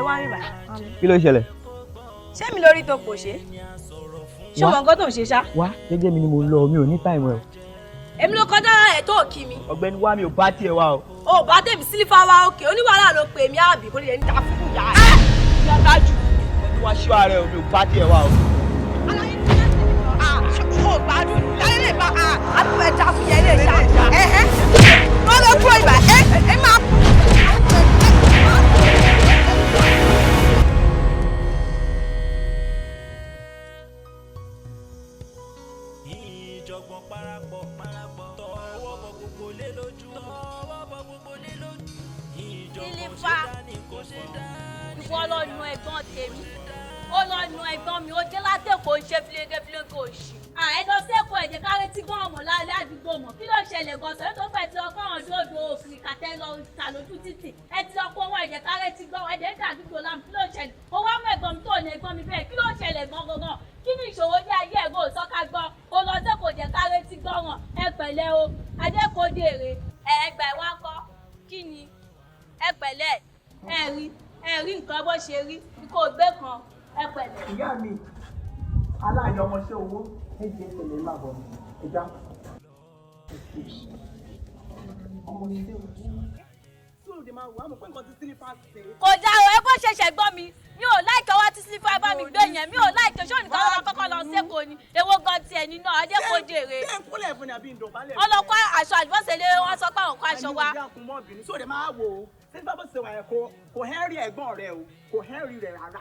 wá mi bá. Kí ló ṣẹlẹ̀? Ṣé mi lórí tó kò ṣe? Ṣé mo nǹkan tó ń ṣe ṣá? Wá, jẹ́jẹ́ mi ni mo lọ, mi ò ní time ẹ̀. Èmi ló kọjá ẹ̀ tó kí mi. Ọ̀gbẹ́ni wá mi ò bá tiẹ̀ wá o. O bá tèmi sílífà wá òkè, oníwàhálà ló pè mí àbí kò lè ní ta fún ìyá ẹ̀. Ìyá dájú. Ọdún wá ṣíwá rẹ̀ o, mi ò bá tiẹ̀ wá o. Aláyé ti yá sí mi. O gbádùn, láyé lè bá àbúrò ẹja fún yẹn lè ṣá. Wọ́n lọ kúrò ìgbà ẹ máa. Ìwọ lọ nu ẹ̀gbọ́n tèmi, ó lọ nu ẹ̀gbọ́n mi, ó dé látẹ̀kọ̀ ń ṣe fílégéfílégé òṣì. Ẹ̀dọ̀ sẹ́kọ̀ọ́ ẹ̀jẹ̀ kárẹ́ tí gbọ́n ọmọ lálẹ́ àdúgbò mọ̀, kí ló ṣẹlẹ̀ gan-an sọ̀rọ̀ tó fẹ́ ti ọkọ̀ ọ̀hún dòdò òfin kàtẹ́ lọ ta lójú títì, ẹ ti ọkọ̀ owó ẹ̀jẹ̀ kárẹ́ tí gbọ́n ẹ̀jẹ̀ ń dàdúgbò láàmú, kí ló ṣẹlẹ̀? Ó wá mú ẹ̀gbọ́n mi tó ní ẹ̀gbọ́n mi bẹ́ẹ̀, kí ló ṣẹlẹ̀ gan-an? Kí ni ìṣòro ní ayé ẹ̀gbọ́n òsọ́ká gbọ́? Ó lọ sẹ́kọ̀ọ́ ẹ̀jẹ̀ kárẹ́ tí gbọ́ràn, ẹ pẹ̀lẹ́ o, adékòdèrè, ẹ̀ẹ́gbà ẹ̀wá kọ́, kí ni? Ẹ pẹ̀lẹ́, ẹ̀rí nǹkan bó ṣe rí kó gbé kan ẹ pẹ̀lẹ́. Ìyá mi aláàyè ọmọọṣẹ́ owó méjì ìṣẹ̀lẹ̀ máa bọ̀ ẹja. Kò já o ẹ bó ṣe ṣẹ̀gbọ́n mi ò láìkẹ́ wá tí sílífà bá mi gbé yẹn mi ò láìkẹ́ ṣó nìkan wọn kọ́kọ́ lọ sẹ́kọ̀ọ́ ni èwo gan tiẹ̀ nínú adékòjèrè. Ọlọ́kọ́ aṣọ àdìbọ́sẹ̀lẹ̀ wọn sọ pé àwọn kọ́ aṣọ wa. Ṣé bá bó ṣe wà yẹn kò hẹ́rì ẹ̀gbọ́n rẹ o kò hẹ́rì rẹ̀ rárá.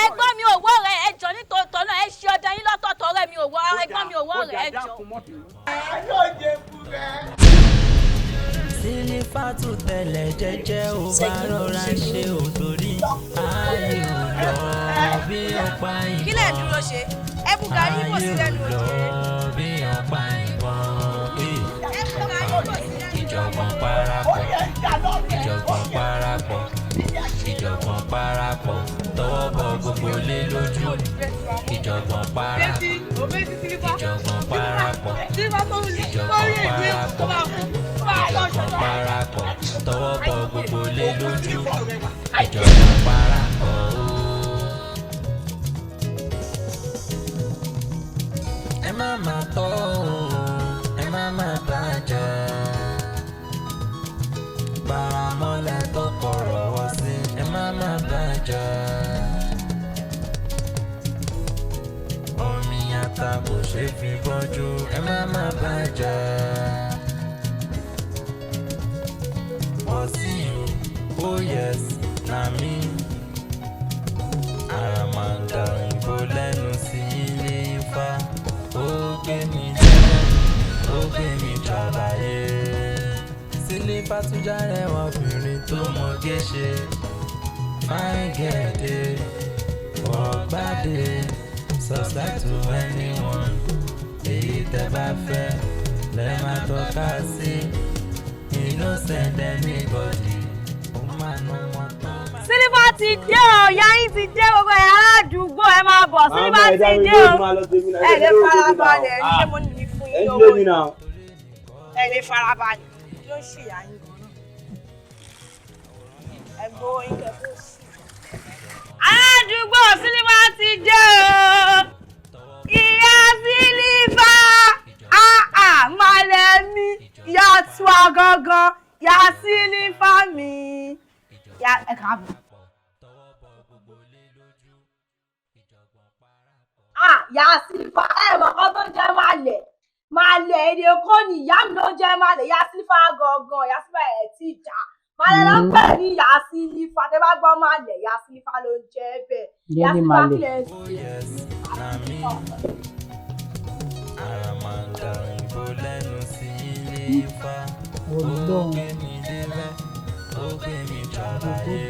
Ẹ̀gbọ́n mi ò wọ́ rẹ̀ ẹjọ́ nítòótọ́ náà ẹ ṣe ọdọ yín lọ́tọ̀ọ̀tọ̀ rẹ̀ mi ò wọ́ ẹ̀gbọ́n mi ò wọ́ rẹ̀ ẹjọ́. Sílífàtù tẹ́lẹ̀ jẹ́jẹ́ ò bá rọra ṣe òdòrí ayé ò lọ bí ọ̀pá ìbọn. Kí lẹ̀ dúró ṣe? Ẹ bù gàrí kò sí lẹ́nu òjé. Ayé ò lọ bí ọ̀pá ìbọn. Ìjọ̀gbọ̀n parapọ̀, ìjọ̀gbọ̀n parapọ̀, ìjọ̀gbọ̀n parapọ̀, tọwọ́ bọ gbogbo lé lójú. Ìjọ̀gbọ̀n parapọ̀, ìjọ̀gbọ̀n parapọ̀, ìjọ̀gbọ̀n parapọ̀, ìjọ̀gbọ̀n parapọ̀, tọwọ́ bọ gbogbo lé lójú. Ìjọ̀gbọ̀n parapọ̀. Ẹ má má tọ́ o, ẹ má má bàjẹ́. Bàrámọ́lẹ̀ tó kọ̀rọ̀ wá sí ẹ má má bàjẹ́. Omi ata kò ṣe fi bọ́jú ẹ má má bàjẹ́. Ọtí o, oh yes, na mi. Àràmàǹdà òyìnbó lẹ́nu sí ilé Ifá. Ó gbé mi jẹ́, ó gbé mi jàlàyé. Sílífàtù rẹwà obìnrin tó mọ̀gé ṣe. Fine girl dey, ọ̀gbádé, subscribe to anyone. Èyí tẹ́ bá fẹ́ lẹ́ máa tọ́ka sí. Innocent anybody, ó máa ná wọn tán. Sílífà ti dé o, ìyá yín ti dé gbogbo ẹ̀ aládùúgbò ẹ máa bọ̀. Sílífà ti dé o. Ẹ lè farabalẹ̀ ní ṣé mo ní fún yín owó yìí. Ẹ lè farabalẹ̀ ló ṣì yá yín gan-an. Ẹ gbowó yín kẹ́ tó ṣì. Aládùúgbò Sílífà ti dé o. Ìyá Sílífà malẹ̀ mi ìyá tiwa gangan ìyá Sílífà mi. Ẹ káàbọ̀. Ìyá Sílífà mọ̀ kọ́ tó jẹ́ malẹ̀ èdè kò ní ìyá mi ló jẹ́ malẹ̀ ìyá Sílífà gangan ìyá Sílífà ẹ̀ tí jà malẹ̀ ló ń pè ní ìyá Sílífà tẹ́ bá gbọ́ malẹ̀ ìyá Sílífà ló jẹ́ bẹ́ẹ̀ ìyá Sílífà kílẹ̀ sí. Àràmàǹdà òyìnbó lẹ́nu sí ilé Ifá. Ó gbé mi débẹ̀, ó gbé mi jàlàyé.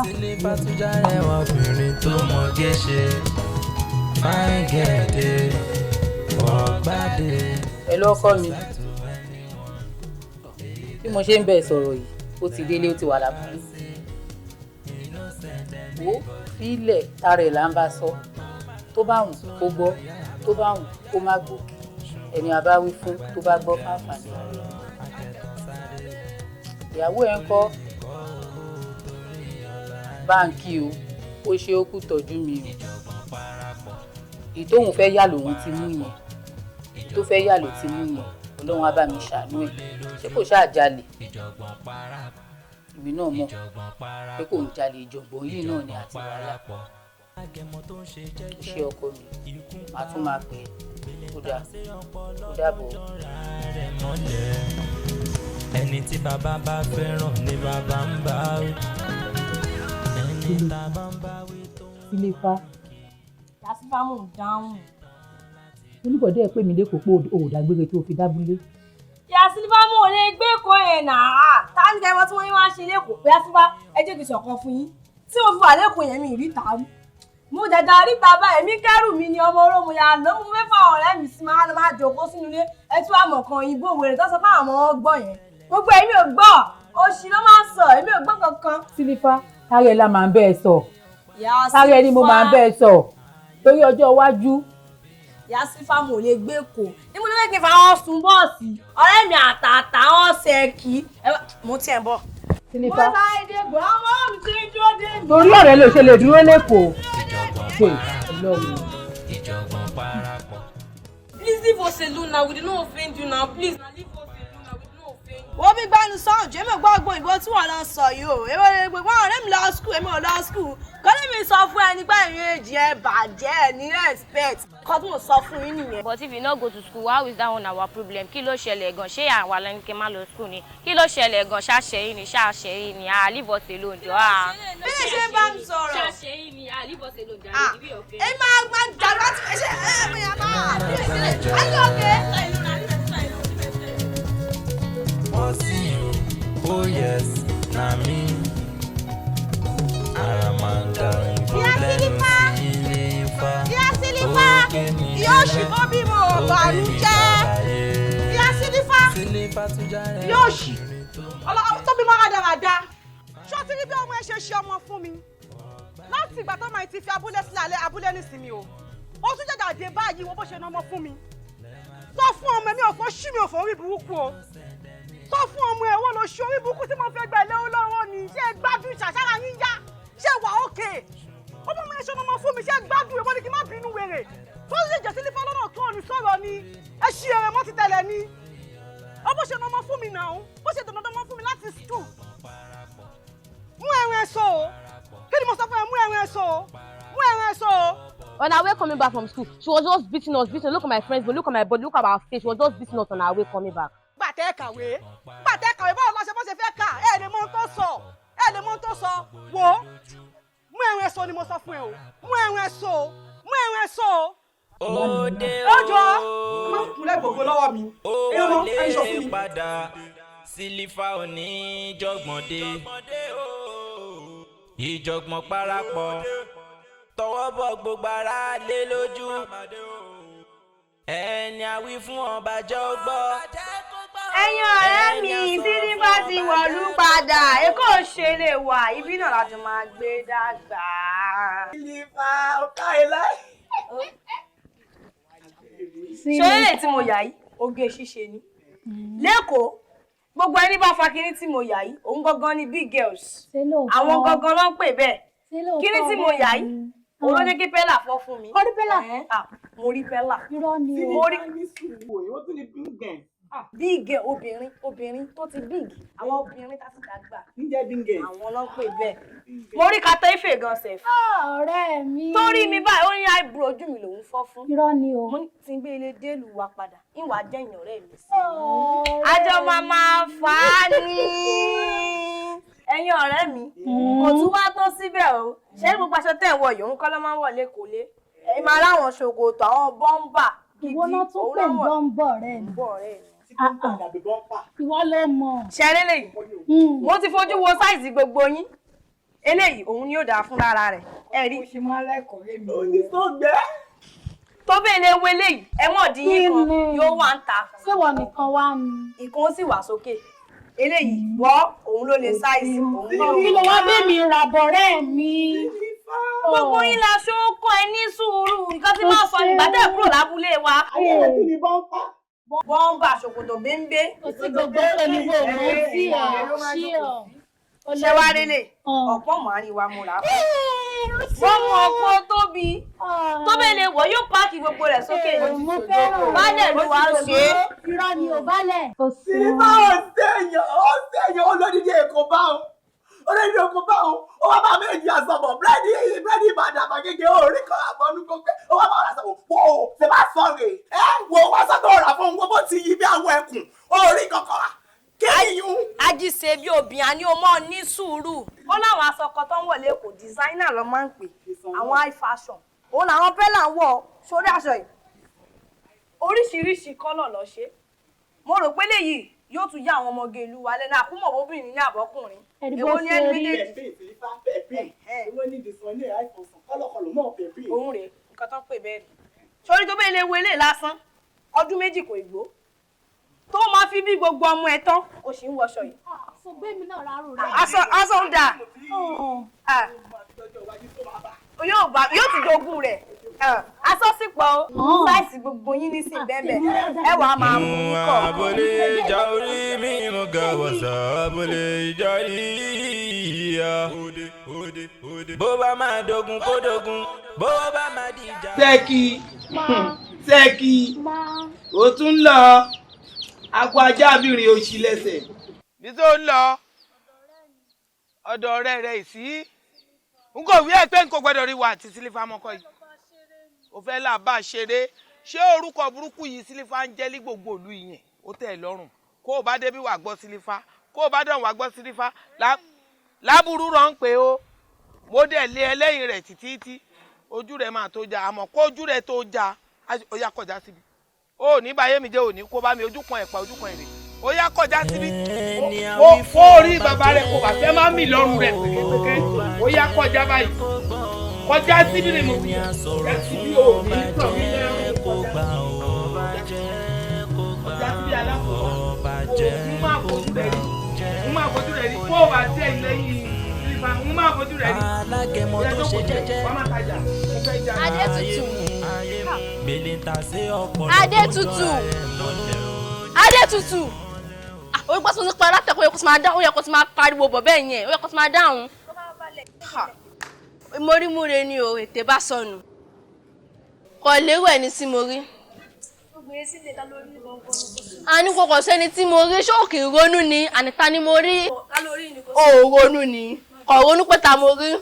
Sílífàtù rẹwà obìnrin tó mọ̀gé ṣe. Fine girl dey, ọ̀gbádé. Pẹ̀lú ọkọ mi bí mo ṣe ń bẹ̀ sọ̀rọ̀ yìí ó ti délé ó ti wà lábúlé. Wo fílẹ̀ tara ẹ̀ là ń bá sọ tó bá wùn kó gbọ́ tó bá wùn kó má gbọ́ ẹni àbáwí fún tó bá gbọ́ fáfàní. ìyàwó ẹ̀ ń kọ́ báńkì o ó ṣe ó kú tọ́jú mi o ìtóhùn fẹ́ yà lòun ti mú yẹn tó fẹ́ yà ló ti mú yẹn Ọlọ́run á bá mi ṣàánú ẹ̀ ṣé kò ṣáà jalè èmi náà mọ̀ pé kò ń jalè ìjọ̀gbọ̀n yìí náà ni àti wàhálà iṣẹ́ ọkọ mi màá tún máa pè é kó dàbọ̀. ẹni tí bàbá bá fẹ́ràn ni bàbá ń bá wí. ẹni tá bá ń bá wí tó ń Sílífà. Yàsífàmù dáhùn. oníbọ̀dé ẹ̀ pé mi lẹ́kọ̀ọ́ pé òòdàgbére tó fi dábúlé. Yàsífàmù ò lè gbé kó ẹ̀ náà. Táàní kẹ́wọ́n tí wọ́n yín wá ṣe lẹ́kọ̀ọ́ pé Yàsífà ẹ jẹ́ kí n sọ̀kan fún yín. Tí mo fi wà lẹ́kọ̀ọ́ yẹn mi ì rí tààrí. Mo jẹ̀dá rí bàbá ẹ̀mí kẹ́rù mi ni ọmọ olómo ya àná mo fẹ́ fà ọ̀rẹ́ mi sí máa lọ máa jòkó sínú ilé ẹ tí wàá mọ̀ kan ìbò wèrè tó sọ pé àwọn ọmọ gbọ́ yẹn. Gbogbo èmi ò gbọ́ òṣì ló máa ń sọ èmi ò gbọ́ kankan. Sílífà tààrẹ la máa ń bẹ́ẹ̀ sọ tààrẹ ni mo máa ń bẹ́ẹ̀ sọ torí ọjọ́ iwájú. Yàsífàmù ò lè gbé kó ní mo lè kí n fa wọn sun bọ́ọ̀sì ọ̀rẹ́ mi àtàtà wọn ṣe kí mo tiẹ̀ bọ̀. Sílífà mo láì dé gbọ́ ọmọ mi ti ń dúró dé mi. torí ọ̀rẹ́ ló ṣe lè dúró lẹ́kọ̀ọ́. Please leave us alone now. We did not offend you now. Please now leave us alone now. We did not offend you. Wọ́n bí gbẹ́nu sọ́hùn jẹ́ mi gbọ́ ọgbọ́n ìbò tí wọ́n lọ sọ yìí o. Èwo ni gbogbo ọ̀rẹ́ mi lọ skul èmi ò lọ skul. Kọ́lé mi sọ fún ẹni pé ìrìn èjì ẹ bàjẹ́ ẹ ní respect. Kọ́ tí mo sọ fún yín nìyẹn. But if you no go to school, how is that one our problem? Kí ló ṣẹlẹ̀ gan? Ṣé àwa lẹni kí n má lọ school ni? Kí ló ṣẹlẹ̀ gan? Ṣàṣẹyìn ni ṣàṣẹyìn ni leave us alone jọ. Bí lè ṣe bá mi sọ̀rọ̀. Ṣàṣẹyìn ni leave us alone jọ. Ẹ máa jà láti ṣe mi àmà. Ayé òkè. Oh yes, na me. Aramanda ìbọ̀lẹ́nu Sílífà. Ìyá Sílífà yóò ṣì kó bímọ ọ̀bàrú jẹ́. Ìyá Sílífà yóò ṣì. Ọlọ́run tó bímọ rádaràda. Ṣé o ti rí bí ọmọ ẹ ṣe ṣe ọmọ fún mi? Láti ìgbà tó máa ti fi abúlé sílẹ̀ abúlé nísìnyí o. Ó tún jẹ́jà dé báyìí wo bó ṣe ná ọmọ fún mi. Sọ fún ọmọ mi ò fọ́ ṣí mi ò fọ́ orí burúkú o. Sọ fún ọmọ ẹ̀ wọ́n lọ ṣe orí burúkú tí mo fẹ́ gbà lẹ́wọ́ lọ́wọ́ ni. Ṣé gbádùn ṣàṣàrà yín yá? Ṣé wà ókè? Ọmọ mi ṣe ọmọ fún mi ṣé gbádùn ẹ̀ wọ́n ní kí n má bínú wèrè. Tó lè jẹ́ Sílífà lọ́nà tó ọ̀nì sọ̀rọ̀ ni. Ẹ ṣí ẹ̀rẹ̀ mọ́ ti tẹ̀lé ni. Ó bó ṣe ọmọ fún mi náà bó ṣe dandan ọmọ fún mi láti school. Mú ẹ̀rọ ẹ̀ sọ o. Kí ni mo sọ fún ẹ? Mú ẹ̀rọ ẹ̀ sọ o. Mú ẹ̀rọ ẹ̀ sọ o. On our way coming back from school, she was just beating us. Look at my friends, but look at my body, look at our face. She was just beating us on our way coming back. Gbàtẹ́ kàwé báwo la ṣe bó ṣe fẹ́ kà ẹ̀ lè mọ ohun tó sọ wò ó mú ẹ̀rọ ẹ̀sọ́ ni mo sọ fún ẹ o mú ẹ̀rọ ẹ̀sọ́ o. Òde ọjọ́ má kúnlẹ̀ gbogbo lọ́wọ́ mi. olè padà Sílífà òní jọ̀gbọ̀ndé ìjọ̀gbọ̀n parapọ̀ tọwọ́ bọ̀ gbogbo ara lé lójú ẹni àwí fún ọba jẹ́ ó gbọ́. ẹ̀yin ọ̀rẹ́ mi Sílífà ti wọ̀lú padà èkó ṣe lè wà ibi náà láti máa gbé dàgbà. Sílífà ọ̀ká ilé. ṣé lè tí mo yà yìí oge ṣíṣe ni lẹ́kọ̀ọ́ gbogbo ẹni bá fa kinní tí mo yà yìí òun gangan ni big girls àwọn gangan ló ń pè bẹ́ẹ̀ kinní tí mo yà yìí òun ló jẹ́ kí pẹ́là fọ́ fún mi. Ó rí pẹ́là? Mo rí pẹ́là. Irọ́ ni o. Mo rí Ó tún ní bíngẹ̀. big girl obìnrin tó ti big àwọn obìnrin tá ti dàgbà. Níjẹ́ bíngẹ̀. Àwọn ló ń pè bẹ́ẹ̀. Mo rí kata ife gan sef. Ọ̀rẹ́ mi. Torí mi báyìí ó ní eyebrow ojú mi lòún fọ́ fún. Irọ́ ni o. Mo ní tí n gbé ilé déèlù wa padà ìwà jẹ́yìn ọ̀rẹ́ mi sí. Àjọ máa fà á ní. Ẹ̀yin ọ̀rẹ́ mi kò tún wá tó síbẹ̀ o. Ṣé gbogbo aṣọ tẹ̀ wọ̀ yòó ń kọ́ ló máa ń wọ̀ lẹ́kọ̀ọ́lé? Ẹ máa ráwọn ṣòkòtò àwọn bọ́m̀bà gidi. Ìwọ náà tún pè bọ́m̀bọ̀ rẹ̀ ni. Ìwọ ló mọ̀. Ṣẹ́rẹ́ lèyí. Mo ti fojú wo sáìsì gbogbo yín. Eléyìí òun ni yóò dáa fún lára rẹ̀. Ẹ rí. Ṣé máa lẹ́kọ̀ọ́ lé mi? Tó bẹ́ẹ̀ lè wé léyìí, ẹ mọ̀ dín yín kan yóò wá ń ta. Ṣé wọ́n nìkan wá ni? Ìkan ó sì wà sókè. Eléyìí wọ́ òun ló lè sáìsì òun náà. Kí ló wá bẹ́ mi rà bọ̀rẹ́ mi? Gbogbo yín la ṣó kọ́ ẹ ní sùúrù. Nǹkan tí máa sọ nígbà tẹ̀ kúrò lábúlé wa. Ayé rẹ̀ tún ní bọ́ńpà. Bọ́ńbà ṣòkòtò bẹ́ńbẹ́. Ó ti gbogbo pẹ̀lú òun sí ọ̀ sí ọ̀. Ṣé wá délé? Ọ̀pọ̀ màá ní wa múra. Wọ́n mú ọkọ̀ tóbi. Tó bẹ́ẹ̀ lè wọ̀ yóò páàkì gbogbo rẹ̀ sókè. Mo fẹ́ràn. Bálẹ̀ ló wá ṣe é. Irọ́ ni ò bálẹ̀. Sílífà ó sẹ́yìn olódìdí èkó bá wọn. Olódìdí èkó bá wọn. Ó wá bá méjì àsọ̀bọ̀ búrẹ́dì Ìbàdàn àbàgẹ́gẹ́ orí kan àbọ̀nú gbogbo. Ó wá bá wọn àsọ̀bọ̀ pò ó ṣe bá sọ̀rọ̀ wo wá sọ́tọ̀ ọ̀rà fún wọn bó ti yí bí àwọn ẹkùn orí kankan wá. Ajíṣe bí obìnrin àní o mọ́ ní sùúrù. Ó láwọn aṣọ kan tó ń wọ̀ lẹ́kọ̀ọ́ dísáínà ló máa ń pè. Àwọn high fashion. Òun làwọn pẹ́lá ń wọ̀ sórí aṣọ yìí. Oríṣiríṣi kọ́lọ̀ lọ ṣe. Mo rò pé léyìí yóò tún yá àwọn ọmọge ìlú wa lẹ́nu àkúmọ̀ obìnrin ní àbọ́kùnrin. Èwo ni ẹni méjèèjì? Òun rèé nǹkan tó ń pè bẹ́ẹ̀ ni. Sórí tó bẹ́ẹ̀ lè wo eléyìí lásán ọdún méjì kò ìgbó. Tó máa fi bí gbogbo ọmọ ẹ tán o sì ń wọṣọ yìí. Sọ gbé mi náà rárò rẹ̀. Aṣọ ń dà. Yóò ti jogún rẹ̀. Aṣọ sì pọ̀ sáìsì gbogbo yín ní sí bẹ́ẹ̀ ẹ wàá máa mú un kọ̀. Abúlé ìjà orí mi mo ga wọ̀sà abúlé ìjà yíyá. Bó bá máa dogun kó dogun, bó bá máa dìjà. Sẹ́ẹ̀kì ó tún lọ akọ ajábìnrin òṣì lẹ́sẹ̀. Bí tó ń lọ ọ̀dọ̀ ọ̀rẹ́ rẹ̀ sí n kò wí ẹ pé n kò gbọ́dọ̀ rí wa àti Sílífà mọ́kọ́ yìí. Ó fẹ́ là bá ṣeré ṣé orúkọ burúkú yìí Sílífà ń jẹ́ ní gbogbo ìlú yẹn ó tẹ́ ẹ lọ́rùn kó o bá débi wà gbọ́ Sílífà kó o bá dán wà gbọ́ Sílífà láburú rán pé ó mo dẹ̀ lé ẹlẹ́yìn rẹ̀ títí ojú rẹ̀ máa tó já àmọ́ kó ojú rẹ̀ tó já ó yá kọjá síbi ó ní báyé mi jẹ́ òní kó bá mi ojú kan ẹ̀pà ojú kan èrè ó yá kọjá síbi ó rí bàbá rẹ̀ kó bá fẹ́ máa mì lọ́rùn rẹ̀ péképéké ó yá kọjá báyìí kọjá síbi ni mo fi ẹ síbi ò ní sọ mí lẹ́rù kọjá síbi alákòóbá mo máa fojú rẹ̀ rí kó o bá tẹ̀ lẹ́yìn Sílífà mo máa fojú rẹ̀ rí alágẹmọ tó ṣe jẹ́jẹ́ Adétutù. Ó yẹ kó tún nípa látẹ̀kọ́ ó yẹ kó tún máa dáhùn ó yẹ kó tún máa pariwo bọ̀ bẹ́ẹ̀ yẹn ó yẹ kó tún máa dáhùn. Mórímúre ni o ètè bá sọnù kò lérò ẹni tí mo rí. A ní kò sẹ́ni tí mo rí ṣóòkì ronú ni àníta ni mo rí. Ó ronú ni kò ronú pé ta mo rí.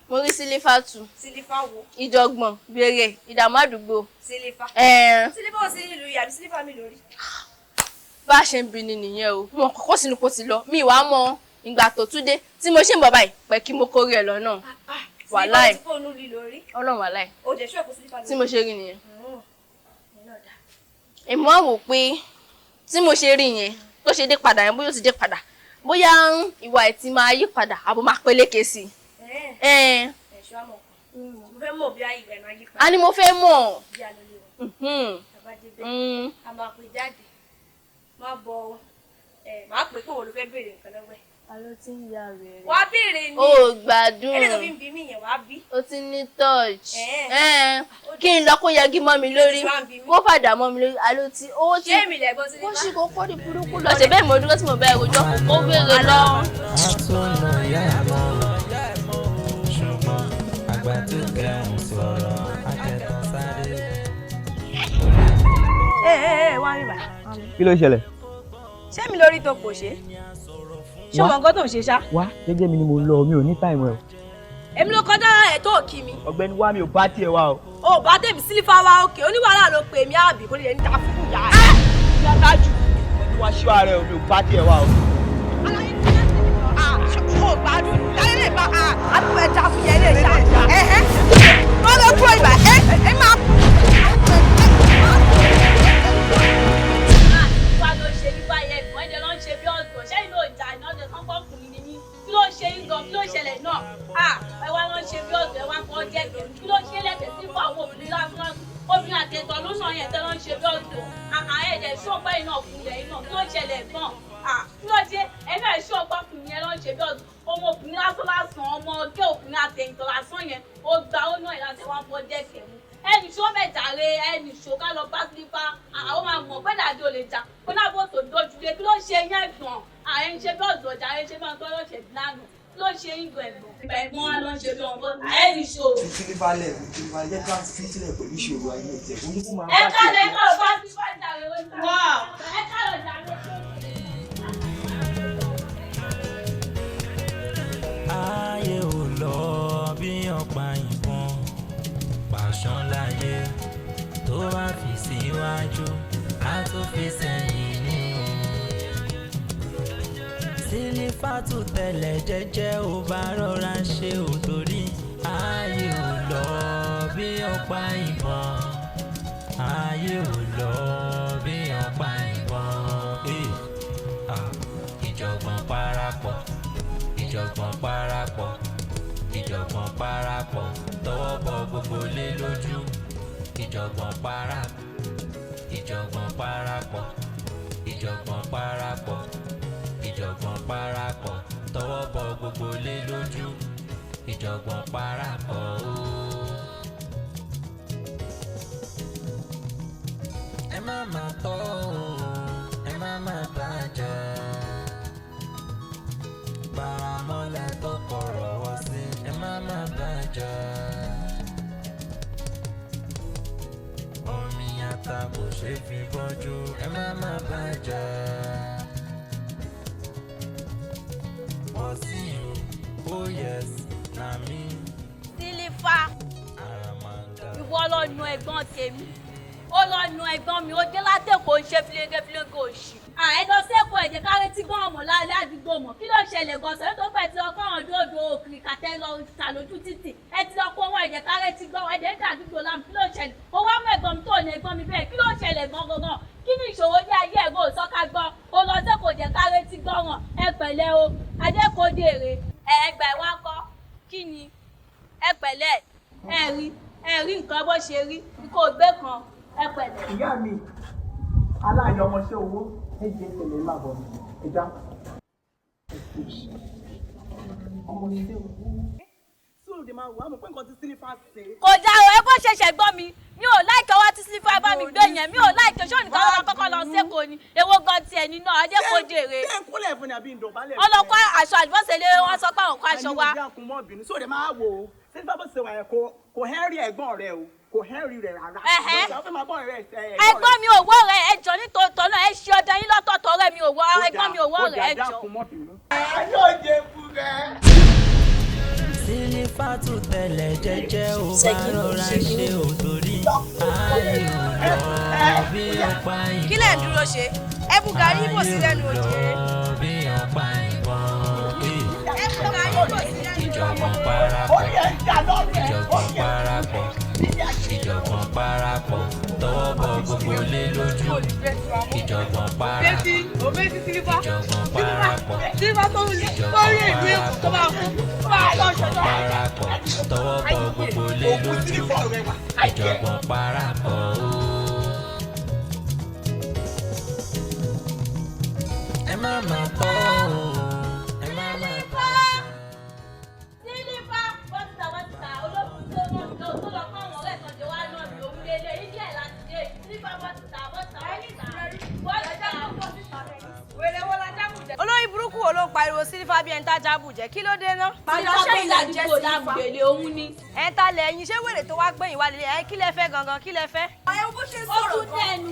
Mo rí Sílífàtù. Sílífà wo? Ìjọ̀gbọ̀n bèrè ìdààmú àdúgbò. Sílífà. Sílífà ò sí nílùú yàrá Sílífà mi lórí. Bá a ṣe ń bi ni nìyẹn o mo kọ́kọ́ sínú kó ti lọ mi ìwà mọ ìgbà tó tún dé tí mo ṣe ń bọ̀ báyìí pẹ̀ kí mo kórè ẹ̀ lọ́nà. Wàláì Ọlọ́run wàláì tí mo ṣe rí nìyẹn. Èmi wá wò pé tí mo ṣe rí yẹn tó ṣe dé padà yẹn bóyá ó ti dé padà bóyá ìwà ẹ̀ ti máa yí padà àbò máa peléke sí i. A ní mo fẹ́ mọ̀. A máa pè jáde má bọ máa pè pé òun ló fẹ́ béèrè nǹkan lọ́wọ́ ẹ̀. Alo ti ń ya rẹ̀. Wàá béèrè ni. O gbádùn. Ẹni tó fi ń bí mi yẹn wàá bí. O ti ní touch. Kí n lọ kó yagi mọ́ mi lórí. Kó fàdà mọ́ mi lórí. Alo ti owó tí. Ṣé èmi lẹ̀gbọ́n Sílífà? Kó ṣì kó kó di burúkú lọ. Ṣé bẹ́ẹ̀ mo dúró tí mo bá ẹ̀rọ jọ kó béèrè lọ. Àtúnú ìyá ẹ̀mọ́ ṣùgbọ́n àgbà tó kẹ́hùn sọ̀rọ̀ akẹ́kọ̀ọ́ sáré. Wá rí bàá. Kí ló ṣẹlẹ̀? Ṣé mi lórí tó kò ṣe? Ṣé o mọ nǹkan tó ń ṣe ṣá? Wá jẹ́jẹ́ mi ni mo lọ mi ò ní táìmù ẹ̀ o. Èmi ló kọjá ẹ̀ tó kí mi. Ọ̀gbẹ́ni wá mi ò bá tiẹ̀ wá o. O bá tèmi Sílífà wá òkè oníwàhálà ló pè mí àbí kò lè ní ta fún ìyá ẹ̀. Ìyá dájú. Ẹni wá ṣọ́ ara ẹ̀ mi ò bá tiẹ̀ wá o. Aláyé ti yá sí mi lọ. O gbádùn láyé lè bá àdúgbò ẹja fún yẹn lè ṣá. Wọ́n lọ kúrò ìgbà ẹ máa. Wá ló ṣe ní báyẹn ìwọ́n ẹ̀jẹ̀ ló ń ṣe bí ọ̀gbọ̀n ṣẹ́yìn ló jà ní ọ̀dẹ̀ kan pọ́kùnrin ni yín kí ló ṣe yín gan kí ló ṣẹlẹ̀ náà ẹ wá ló ń ṣe bí ọ̀gbọ̀n ẹ wá kọ́ jẹ́kẹ̀ kí ló ṣe lẹ́kẹ̀ sí fún àwọn obìnrin lásán obìnrin àtẹ̀tọ̀ ló sàn yẹn tẹ́ ló ń ṣe bí ọ̀gbọ̀n ẹ̀jẹ̀ ṣọ́ọ̀pá iná fún ilẹ̀ iná kí ló ṣẹlẹ̀ gan kí ló ṣe ẹ̀ka ìṣọ́ọ̀pá fún yẹn ló ń ṣe bí ọ̀gbọ̀n ọmọ obìnrin lásán ọmọ ọgẹ́ obìnrin àtẹ̀yìntọ̀ lásán yẹn ó gba ó náà ìlànà tí wọ́n fọ́ jẹ́kẹ̀ mú ẹnì ṣó bẹ̀ jàre ẹnì ṣó ká lọ bá Sílífà àwọn máa mọ mọ̀ pé dájú ò lè jà kó náà bó tó dojúlé kí ló ṣe yẹn gbọ̀n ààrẹ ń ṣe bí ọ̀dọ̀ ọjà ààrẹ ń ṣe bí ọ̀dọ̀ ọ̀ṣẹ̀ lánàá kí ló ṣe yín gbọ̀n ẹ̀gbọ́n wa ló ń ṣe bí ọ̀dọ̀ ààrẹ ní ṣòro. Sílífàlẹ̀ jẹ́ ká fi sílẹ̀ pẹ̀lú ìṣòro ayé ìjẹ́ olùkú máa ẹ kálẹ̀ kọ́ bá ti bá jàre wọ́n ta ẹ kálẹ̀ jàre. ayé ò lọ bí ọ̀pá ìbọn pàṣán láyé tó bá fi síwájú á tó fi sẹ́yìn ní o. Sílífàtù tẹ̀lẹ̀ jẹ́jẹ́ ò bá rọra ṣe ò torí ayé ò lọ bí ọ̀pá ìbọn ayé ò lọ bí ọ̀pá ìbọn. Ìjọ̀gbọ̀n parapọ̀ ìjọ̀gbọ̀n parapọ̀ ìjọ̀gbọ̀n parapọ̀ tọwọ́ bọ gbogbo lé lójú. Ìjọ̀gbọ̀n parapọ̀ ìjọ̀gbọ̀n parapọ̀ ìjọ̀gbọ̀n parapọ̀ ìjọ̀gbọ̀n parapọ̀ tọwọ́ bọ gbogbo lé lójú. Ìjọ̀gbọ̀n parapọ̀ ooo. ẹ má má tọ́ o ẹ má má bàjẹ́. Paramọ́lẹ̀ tó kọ̀rọ̀ wá sí ẹ má má bàjẹ́. Omi ata kò ṣe fi bọ́jú ẹ má má bàjẹ́. Wọ́n sì o, oh yes, na mi. Sílífà ìwọ lọ nu ẹ̀gbọ́n tèmi ó lọ nu ẹ̀gbọ́n mi ó dé látẹ̀kọ̀ ń ṣe fílẹ́gẹ́fílẹ́gẹ́ òṣì. Ẹ̀dọ́ sẹ́kọ̀ọ́ ẹ̀jẹ̀ káre tí gbọ́n ọmọ lálẹ́ àdúgbò mọ̀ kí ló ṣẹlẹ̀ gan sọ̀rọ̀ tó pẹ̀ tí ọkọ̀ ọ̀hún dòdò òkìrì kàtẹ́ lọ ṣàlójú títì ẹ ti lọ kó wọn ẹ̀jẹ̀ káre tí gbọ́n ẹ̀jẹ̀ ń dàdúgbò láàmú kí ló ṣẹlẹ̀ ó wá mọ̀ ẹ̀gbọ́n mi tó ní ẹ̀gbọ́n mi bẹ́ẹ̀ kí ló ṣẹlẹ̀ gangan kí ni ìṣòro ní ayé ẹ̀gbọ́n òsọ́ká gbọ́n ó lọ sẹ́kọ̀ọ́ ẹ̀jẹ̀ káre tí gbọ́n wọn ẹ pẹ̀lẹ́ o adékòdèrè ẹ̀ẹ́gbẹ̀ wá kọ́ kí ni ẹ pẹ̀lẹ́ ẹ̀rí nǹkan bó ṣe rí kó gbé kan ẹ pẹ̀lẹ́. ìyá mi aláàyè ọmọọṣẹ́ owó ẹjẹ tẹ́lẹ̀ máa bọ̀ ẹja. ọmọọṣẹ́ owó sóòrò dè máa wò á mọ̀ pé nǹkan tí Sílífà ṣe. kò já o ẹ bó ṣẹ̀ṣẹ̀ gbọ́ mi mi ò láìkẹ́ wá tí Sílífà bá mi gbé yẹn mi ò láìkẹ́ ṣó nìkan wọn kọ́kọ́ lọ sẹ́kọ̀ọ́ ni èwo gan tiẹ̀ nínú ajé kò jèrè. ṣé n kúnlẹ̀ fún ni àbí ń dọ̀bálẹ̀. ọlọ́kọ́ aṣọ àdìbọ́sẹ̀ lé wọn sọ pé àwọn kọ́ aṣọ wa. ẹni ìdí àkùnmọ́ bínú sóòrò dè máa wò ó Sílífà bó ṣe wà yẹn kò hẹ́rì ẹ̀gbọ́n rẹ o kò hẹ́rì rẹ̀ rárá. ẹ̀gbọ́n mi ò wọ́ rẹ̀ ẹjọ́ nítòótọ́ náà ẹ ṣe ọdẹ yín lọ́tọ̀ọ̀tọ̀ rẹ̀ mi ò wọ́ ẹ̀gbọ́n mi ò wọ́ rẹ̀ ẹjọ́. yóò jẹ fún rẹ. Sílífàtù tẹ̀lẹ̀ jẹ́jẹ́ ò bá rọra ṣe ò torí ayé ò lọ bí ọ̀pá ìbọn. kí lẹ̀ ń dúró ṣe ẹ bù gàrí ìbò sí lẹ́nu òjé. bí ọ̀pá ìbọn. ẹ bù gàrí ìbò sí lẹ́nu òjé. Ìjọ̀gbọ̀n parapọ̀ ìjọ̀gbọ̀n parapọ̀ ìjọ̀gbọ̀n parapọ̀ tọwọ́ bọ gbogbo lé lójú. Ìjọ̀gbọ̀n parapọ̀ ìjọ̀gbọ̀n parapọ̀ ìjọ̀gbọ̀n parapọ̀ tọwọ́ bọ gbogbo lé lójú. Ìjọ̀gbọ̀n parapọ̀ ẹ má má tọ́ o ẹ má má tọ́. Sílífà bọ́tìtà olókùn tó mọ̀ tó lọ kọ́ àwọn ọ̀rẹ́ kan jẹ́ wá náà ní òun lélẹ̀ ilé ẹ̀ láti dé Sílífà bọ́tìtà olórí burúkú wo ló ń pariwo Sílífà bí ẹni tá jábù jẹ kí ló dé ná. Sílífà ìlàdúgbò láàmúgbèlè òun ni. ẹ ta lẹ́yìn ṣé wèrè tó wá gbẹ̀yìn wá lélẹ̀ ẹ kí lẹ fẹ́ gangan kí lẹ fẹ́. ẹ bó ṣe sọ̀rọ̀ ó tún tẹnu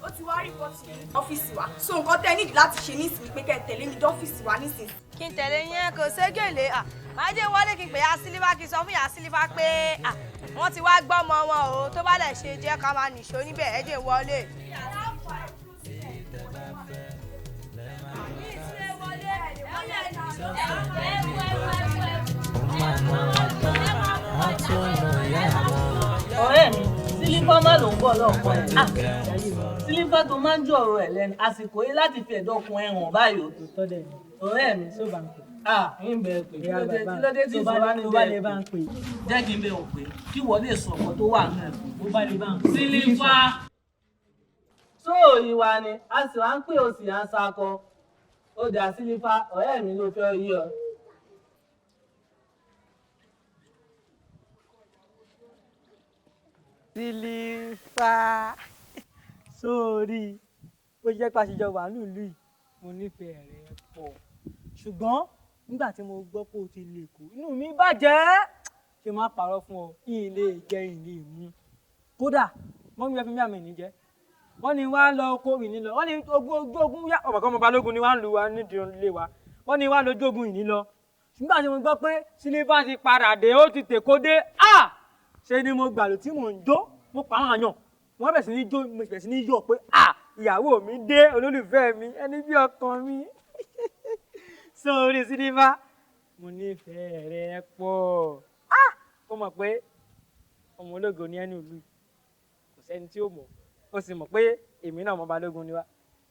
ó ti wá rìpọ́tì ọ́fíìsì wa so nǹkan tẹ́ nídìí láti ṣe nísìnyí pé kẹ́ ẹ tẹ̀lé mi dọ́fíìsì wa nísìnyí. kí n tẹ̀lé yẹn kò ségèlè máa jẹ́ wọlé kí n pè ya Sílífà kí n sọ fún ya Sílífà pé wọ́n ti wá gbọ́mọ wọn o tó bá lẹ̀ ṣe jẹ́ ká máa nìṣó níbẹ̀ ẹ jẹ́ wọlé. ọ̀rẹ́ mi Sílífà má ló ń bọ̀ lọ́ọ̀kan ẹ̀ Sílífà tó máa ń jọ ọ̀rọ̀ ẹ̀ lẹ́nu àsìkò yìí láti fi ẹ̀dọ́kun ẹ̀ hàn báyìí ọ̀rẹ́ mi tó bá ń pè ń bẹ pé kí ló dé tí ìṣòro ní bẹ́ẹ̀ bá ń pè jẹ́ kí n bẹ ò pé kí wọ́n lè sọ ọ̀pọ̀ tó wà náà tó bá lè bá ń pè. Sílífà tó ìwà ni a sì wá ń pè ó sì à ń sakọ ó dà Sílífà ọ̀rẹ́ mi ló fẹ́ yí ọ. Sílífà sórí bó jẹ́ pé àṣejọ wà nílùú yìí mo nífẹ̀ẹ́ rẹ pọ̀ ṣùgbọ́n nígbà tí mo gbọ́ pé o ti lè kó inú mi bàjẹ́ ṣe má parọ́ fún ọ ilé ìjẹ́ ilé mú kódà wọ́n mi fẹ́ fi mí àmì ìníjẹ́ wọ́n ní wá lọ kó ìní lọ wọ́n ní ogún yá ọ̀bọ̀kan ọmọ balógun ni wá ń lu wa nídìí ilé wa wọ́n ní wá lójú ogun ìní lọ nígbà tí mo gbọ́ pé Sílífà ti padà dé ó ti tèkó dé ṣe ni mo gbàlù tí mò ń jó mo pa àwọn àyàn wọ́n bẹ̀rẹ̀ sí ní jó mo bẹ̀rẹ̀ sí ní yọ̀ pé ìyàwó mi dé olólùfẹ́ mi ẹni bí ọkàn mi sórí Sílífà mo nífẹ̀ẹ́ rẹ pọ̀ ó mọ̀ pé ọmọ ológo ní ẹnu ìlú kò sẹ́ni tí ó mọ̀ ó sì mọ̀ pé èmi náà ọmọ balógun ni wá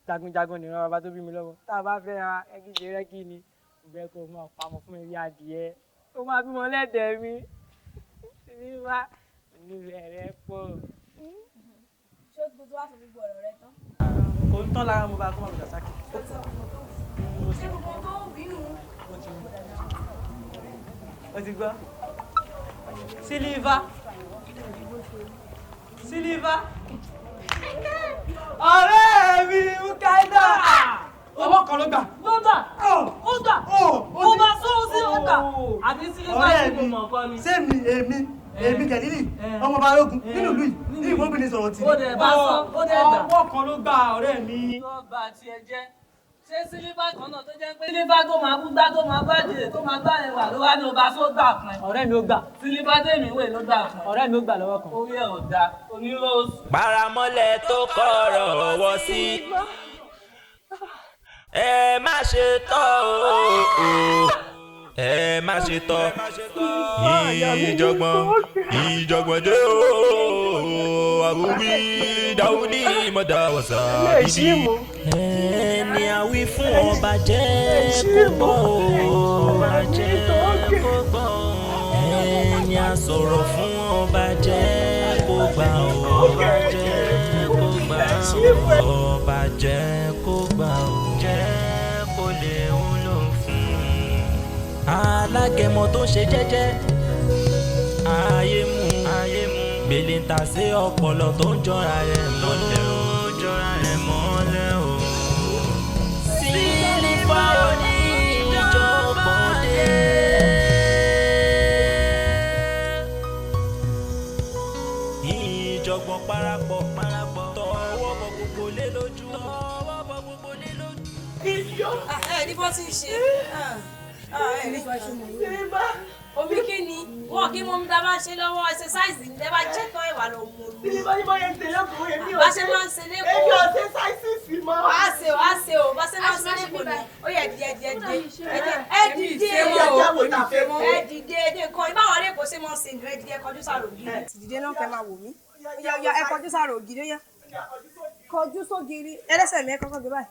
jagunjagun ni ìran bàbá tó bí mi lọ́wọ́ tá a bá fẹ́ ra ẹgbẹ́ rẹ́kì ni ìgbẹ́ kó máa pamọ́ fún mi bí adìẹ ó máa bímọ lẹ́dẹ̀ẹ́ mi Sílífà mo nífẹ̀ẹ́ rẹ pọ̀. ṣé o ti wá fún gbogbo ọ̀rọ̀ rẹ tán. kò ń tán lára mo bá kó máa bùdà sákì. ṣé gbogbo tó ń bínú. o ti gbọ́ Sílífà Sílífà ọ̀rẹ́ mi Mukaida owó kan ló gbà. ó gbà ó bá sóhun sí ọ̀tà àbí Sílífà tí mo mọ̀ kọ́ ni. sẹ́mi èmi kẹ̀lílì ọmọ balógun nínú ìlú yìí ní ìwọ́bìnrin sọ̀rọ̀ tì. ó dẹ̀ bá sọ ó dẹ̀ gbà. owó kan ló gbà ọ̀rẹ́ mi. yóò bá tiẹ̀ jẹ́ ṣé Sílífà kan náà tó jẹ́ pé Sílífà tó máa bú gbá tó máa bá jèrè tó máa bá ẹwà ló wá ní ọba tó gbà fún ẹ. ọ̀rẹ́ mi ó gbà. Sílífà tèmi wè ló gbà fún ẹ. ọ̀rẹ́ mi ó gbà lọ́wọ́ kan. orí ẹ̀ ò da oníròsù. paramọ́lẹ̀ tó kọ̀rọ̀ wọ́ sí ẹ má ṣe tọ́ ẹ má ṣe tọ́ ìjọ̀gbọ̀n dé àwùwí dáwùdí mọ̀dá wọ̀sà ìdí. ẹni àwí fún ọba jẹ́ kó gbọ́ ọba jẹ́ kó gbọ́ ẹni àsọ̀rọ̀ fún ọba jẹ́ kó gbà ọba jẹ́ kó gbà ọba jẹ́ kó gbà jẹ́ kó lè wúlò fún alágẹmọ tó ṣe jẹ́jẹ́ ayé mú gbèlè ń ta sí ọpọlọ tó ń jọra rẹ̀ mọ́lẹ̀ o o. Sílífà òní ìjọ̀gbọ̀n dé. ìjọ̀gbọ̀n parapọ̀ tọwọ́ bọ̀ gbogbo lé lójú. ní bó ti ṣe omi kí ni wọn kí mo ń dá bá ṣe lọ́wọ́ ẹsẹsáìsì ní dẹ́bà jẹ́ tán ìwà lọ mú un. Sílífà ní bóyá ń tẹ̀lé kò èmi ò bá ṣe máa ń ṣe lẹ́kọ̀ọ́. èmi ò ṣe sáìsì mọ́. wàá ṣe o bá ṣe máa ń ṣe lẹ́kọ̀ọ́ ni ó yẹ díẹ̀ ẹ dìde kan ìbáwọn lè kó ṣe mọ́ sí ìdúró díẹ̀ kọjú sára ògiri. dìde náà kẹ́ máa wò mí ẹ kọjú sára ògiri yá kọjú sógiri ẹlẹ́sẹ̀ mi ẹ kọ́kọ́ gbé báyìí.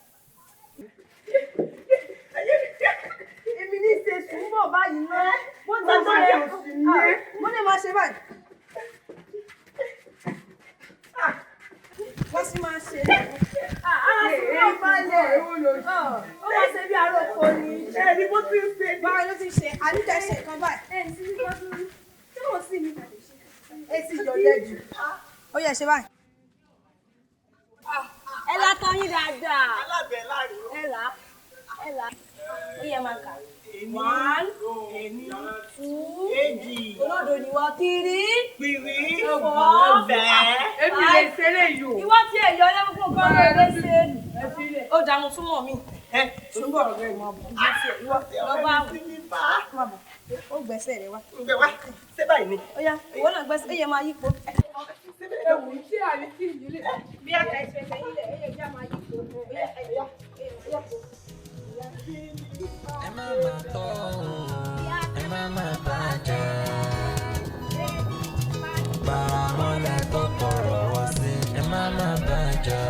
èmi ní ṣe sùúrù báyìí náà wọ́n ti ṣe wọ́n lè máa ṣe báyìí. wọ́n sì máa ṣe sùúrù balẹ̀ ó máa ṣe bí aróko ni. ẹni bó ti ń ṣe báwo ló ti ṣe àníjẹ ṣe nǹkan báyìí. ẹni tí wọ́n tún tí wọ́n sì ní kàlẹ́ ṣe. etí ìjọ̀lẹ̀ jù ó yẹ ṣe báyìí. ẹ la tán yín dáadáa. alábẹ̀ láàrin. ẹ là ó yẹ máa kà. 1 2 olódo ni wọ́n 3 pìrì 4 bẹ́ẹ̀. èmi lè ṣeré yìí o. ìwọ tí èyí ọlẹ́mú fún nǹkan rẹ̀ léṣe nù. ó dààmú túmọ̀ mi. túbọ̀ ọ̀rẹ́ ìmọ̀ àbọ̀ lọ́ba ó gbẹ́sẹ̀ rẹ wá. Gbé wá ṣé báyìí ni. ó yá ìwọ náà gbẹ́sẹ̀ ó yẹ máa yípo. ewu tí a ní kí ìdílé. bí àgbà ìfẹsẹ̀ ilẹ̀ ó yẹ kí a máa yípo. ẹ má má tọ́ ẹ má má bàjẹ́ paramọ́lẹ̀ tó kọ̀rọ̀ wọ́ sí ẹ má má bàjẹ́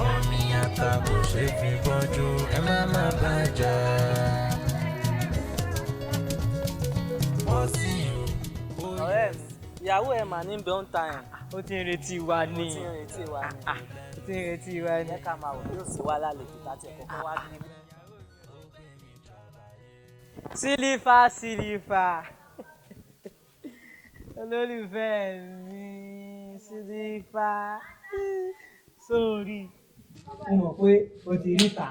omi ata kò ṣe fi bọ́jú ẹ má má bàjẹ́ wọ́n sì ọ̀rẹ́ mi ìyàwó ẹ̀ mà ní bẹ́ẹ̀ ń ta ẹ̀ ó ti ń retí wa ní. ó ti ń retí wa ní. ká máa wò yóò sì wá lálejò láti ẹ̀kọ́ kọ́ wá ní. Sílífà olólùfẹ́ mi Sílífà sórí. mo mọ̀ pé o ti ríta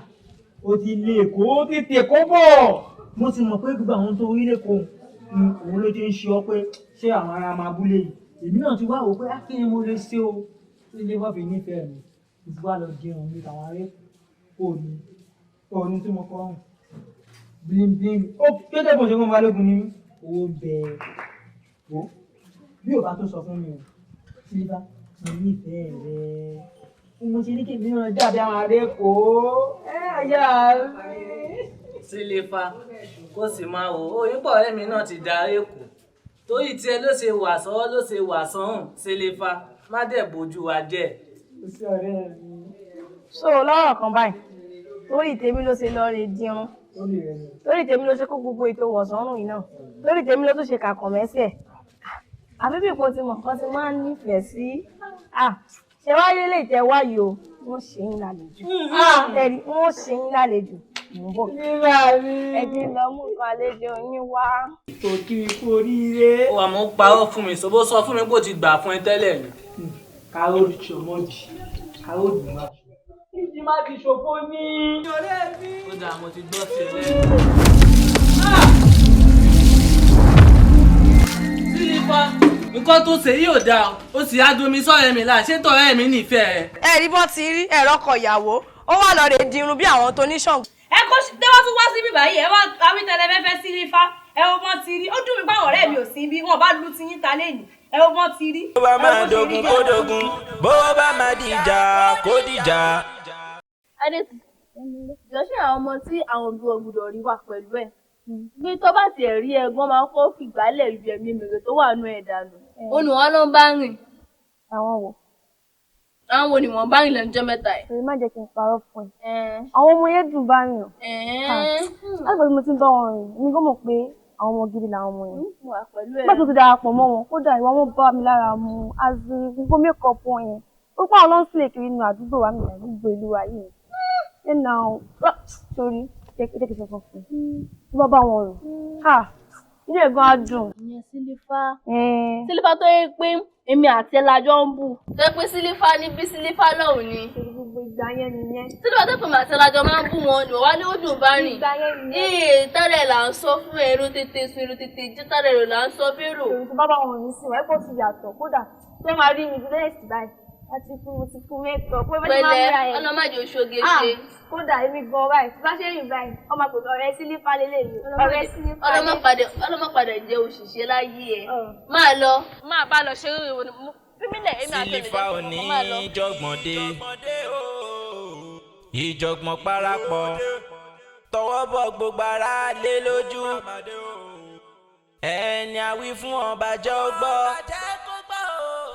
o ti lé èkó o ti tèkó bọ̀. mo ti mọ̀ pé gbogbo àwọn tó rí lẹ́kọ̀ọ́ òun ló ti ń ṣe ọ pé ṣé àwọn ará máa búlé yìí. èmi náà ti wá wò pé kí ni mo lè ṣe o Sílífà fi nífẹ̀ẹ́ mi mo ti wá lọ jẹun mi tàwọn ará òní tí mo kọ́ ọ̀hún bímbím ó kéde bó ṣe fún balógun ní owó bẹ́ẹ̀ o bí ò bá tó sọ fún mi o Sílífà mo nífẹ̀ẹ́ rẹ mo ṣe ní kí èmi náà dàbí àwọn ará èkó àyà mi. Sílífà kó sì máa wò ó yípo ọ̀rẹ́ mi náà ti darí èkó torí tiẹ̀ ló ṣe wà sọ́wọ́ ló ṣe wà sọ́hùn Sílífà má dẹ̀ bójú wa jẹ́. kò sí ọ̀rẹ́ mi. so lọ́rọ̀ kan báyìí torí tèmi ló ṣe lọ rè dirun torí tèmi ló ṣe kó gbogbo ètò wọ̀sánrùn yìí náà torí tèmi ló tún ṣe kàkàn mẹ́sẹ̀ àbíbí kò ti mọ̀ kán ti máa ń nífẹ̀ẹ́ sí ṣe wá lélẹ̀ ìtẹ́ wáyé o wọ́n ṣe yín lálejò wọ́n ṣe yín lálejò mò ń bọ̀ ẹ̀jẹ̀ lọ mú nǹkan àlejò yín wá. kò kí mi kú oríire. ó wà mọ́ parọ́ fún mi ṣòbó sọ fún mi pé ó ti gbà fún ẹ tẹ́lẹ̀ ni. kárólù ṣọmọdì kárólù má ìjì má ti ṣòfò ní. ó dáa mo ti gbọ́ sí ẹ lẹ́nu. Sílífà nǹkan tó ṣe yóò dáa ó sì á domi sọ́rẹ́ mi láà ṣé tọ̀rẹ́ mi nífẹ̀ẹ́. ẹ rí bọ́n ti rí ẹ̀rọ ọkọ ìyàwó ó wà lọ́ọ́ rè dirun bí àwọn tó ní ṣọ̀gbọ́n. ẹ kó tẹ́wọ́ tún wá síbí báyìí ẹ wá àwí tẹ́lẹ̀ fẹ́fẹ́ Sílífà ẹ wo bọ́n ti rí ó dùn mí báwọn ọ̀rẹ́ mi ò sí bí wọn bá lu ti yín ta lẹ́yìn ẹ wo bọ́n ti rí. bó bá máa dogun kó dogun bó bá máa dìjà kó dìjà. adétù ìjọsìn àwọn ọmọ tí àwọn òbí ògbúdọ̀ rí wà pẹ̀lú ẹ̀ bí tó bá tiẹ̀ rí ẹ̀gbọ́n máa kó fìgbálẹ̀ ibi ẹ̀mí mèrè tó wà nú ẹ̀ dànù. olùwọ́n ló ń bá rìn. àwọn wò. àwọn wo ni wọ́n bá rìn lẹ́nujọ́ mẹ́ta ẹ̀. èmi má jẹ́ kí n parọ́ fún ẹ. àwọn ọmọ yẹn dùn bá rìn o. láti mo ti ń bá wọn rìn èmi gbọ́ mọ̀ pé àwọn ọmọ gidi làwọn ọmọ yẹn. bá tó ti darapọ̀ mọ́ wọn kódà ìwà wọn bá mi lára mu azu gbogbo mékọ̀ọ̀pù wọn yẹn ó pa àwọn lọ́nsìlẹ̀ kiri nínú àdúgbò wa mi àdúgbò ìlú wa yìí. ẹ̀ nà ó sórí jẹ́ kí n sọ fún un tí wọ́n bá wọn rò ilé ẹ̀gbọ́n á dùn. ìyẹn Sílífà tó yẹ pé èmi àti ẹ lájọ ń bù tó yẹ pé Sílífà ní bí Sílífà lọ́hùn ni. gbogbo ìgbà yẹn nìyẹn. Sílífà tó pè mí àti ẹ lájọ máa ń bù wọn ni wọ́n wá ní ó dùn bá rìn. ìgbà yẹn nìyẹn. tẹ́lẹ̀ là ń sọ fún èrò tètè sùn èrò tètè jí tẹ́lẹ̀ rò là ń sọ férò. èyí tó bá bá wọn rìn sí wọn ẹ̀kọ́ ti yàtọ̀ kódà tó máa rí mi lẹ́ẹ̀sì báyìí láti fún mo ti fún mẹ́kọ̀ọ́ pé bẹ́ẹ̀ máa ń ra ẹ̀. ọlọ́mọdé oṣooge ṣe. kódà èmi gan báyìí tí bá ṣe rìn báyìí ọmọ àpòtò ọ̀rẹ́ Sílífà lélẹ́yìí ọ̀rẹ́ Sílífà. ọlọ́mọpadà jẹ́ òṣìṣẹ́ láyé ẹ̀ máa lọ. máa bá lọ ṣeré ìwò ni fímílẹ̀ èmi àti Sílífà ò ní ìjọ̀gbọ̀n dé ìjọ̀gbọ̀n parapọ̀ tọwọ́ bọ̀ gbogbo ara lé lójú ẹni a wí fún ọba jẹ́ ó gbọ́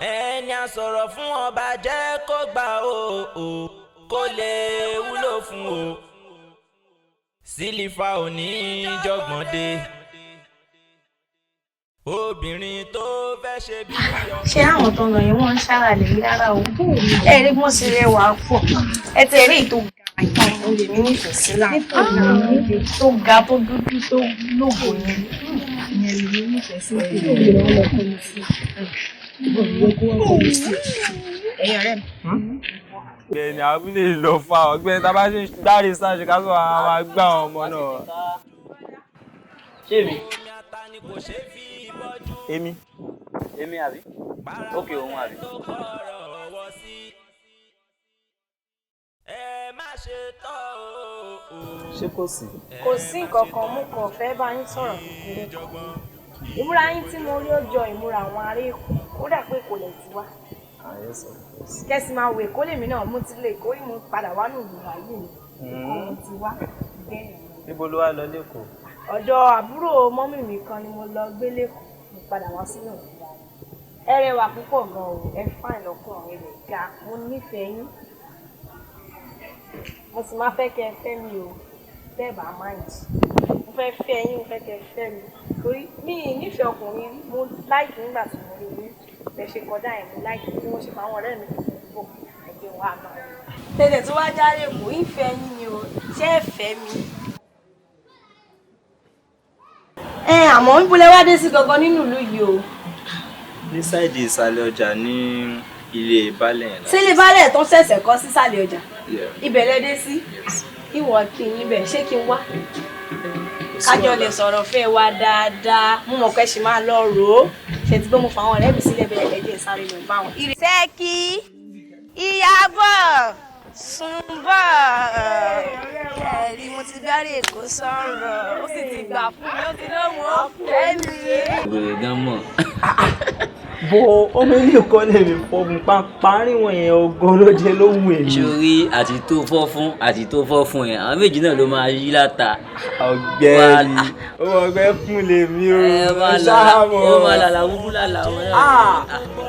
ẹni a sọ̀rọ̀ fún ọba jẹ́ kó gbà ó kó lè wúlò fún o Sílífà ò ní ìjọ̀gbọ̀n dé obìnrin tó fẹ́ ṣe bí ọkọ. ṣé àwọn tó ń lọ yẹn wọ́n ń ṣára lè rí rárá o ẹ rí wọ́n sì rẹwà pọ̀ ẹ tẹ eré tó ga ìtàn mo lè ní nífẹ̀ẹ́ sí láàrín tó ga tó dúdú tó lógo yẹn ìyẹn lè ní nífẹ̀ẹ́ sí ẹ̀yìn ọ̀rẹ́ mi. Bẹ́ẹ̀ni abúlé lọ fa ọ̀gbẹ́ni tá a bá ṣe dáre sáṣẹ ká sọ àwọn máa gbá àwọn ọmọ náà. ṣé mi. Èmi àbí? Ókè òun àbí. Ṣé kò sí? kò sí nǹkan kan mú kàn fẹ́ bá yín sọ̀rọ̀ kékeré kan ìmúra yín tí mo rí ó jọ ìmúra àwọn ará Èkó ó dà pé kò lè ti wá kẹ́sì máa wò Èkó lèmi náà mú ti lè kó ìmú padà wá nù ìlú ayé mi kò ti wá bẹ́ẹ̀. Níbo ló wá lọ lẹ́kọ̀ọ́? ọ̀dọ̀ àbúrò mọ́mì mi kan ni mo lọ gbé lẹ́kọ̀ọ́ mo padà wá sínú ìlú ẹ rẹwà púpọ̀ gan o ẹ fáìn lọ́kùnrin rẹ̀ ga mo nífẹ̀ẹ́ yín mo sì máa fẹ́ kẹ́ ẹ fẹ́ mi o bẹ́ẹ̀ bá mind mo fẹ́ fẹ́ yín mo fẹ́ kẹ́ ẹ fẹ́ mi torí mi nífẹ̀ẹ́ ọkùnrin mo láìkí nígbà tí mo rí yín bẹ́ ṣe kọjá ẹ̀ mo láìkí bí wọ́n ṣe máa wọn ọ̀rẹ́ mi tó bọ̀ ẹ̀jẹ̀ wa náà tẹ̀lẹ̀ tó wá jáde kò ìfẹ́ yín ni o ṣé ẹ fẹ́ mi. àmọ́ ń bulẹ̀ wá dé sí gangan nínú ìlú yìí o. Ní sáìdì ìsàlẹ̀ ọjà ní ilé baálẹ̀ yẹn. Ṣé ilé baálẹ̀ tó ṣẹ̀ṣẹ̀ kọ́ sísàlẹ̀ ọjà? Ibẹ̀ lẹ dé sí? Ìwọ kí n níbẹ̀, ṣé kí n wá? Kájọ lè sọ̀rọ̀ fẹ́ wa dáadáa. Mo mọ̀ pé ṣì máa lọ rò ó. Ṣé ti gbé mo fa àwọn ọ̀rẹ́ mi sílẹ̀ bẹ́ẹ̀ ẹ̀jẹ̀ sáré lọ bá wọn. Ṣẹ́kí, Ìyábọ̀, Súnbọ̀. Ẹ̀rí mo ti dárí Èkó sọ̀rọ̀. Ó sì ti gbà fún mi, ó ti lóhùn ó fẹ́ mi. Òwe gan mọ̀. Bo ọmọ ilé ẹ̀kọ́ lè mi fọ́ọ̀mù parín wọn yẹn ọgọ́ ló jẹ lóhùn èmi. Sórí àti tó fọ́ fún ẹ̀ àwọn méjì náà ló máa yí láta. Ọ̀gbẹ́ni owó ọgbẹ́ fún lèmi o. Ẹ máa làlà wúkú làlà wọn náà.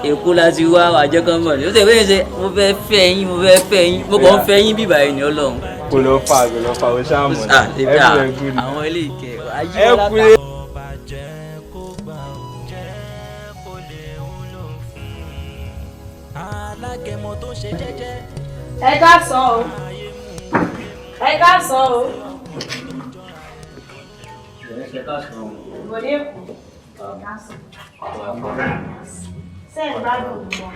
Èkó láti wá àjẹ́ kan mọ̀ ní. Ó sì fẹ́ ṣe mo fẹ́ fẹ́ yín mo kàn ń fẹ́ yín bíbá yìí ní Ọlọ́run. Kò lọ fà ó ṣáà mọ̀ ní. Àwọn ilé ìkẹ́ ayé wọn láta. Ẹ káàsán o. Bọ̀dé Èkó. Ṣé ẹ̀ bá dùn mọ́?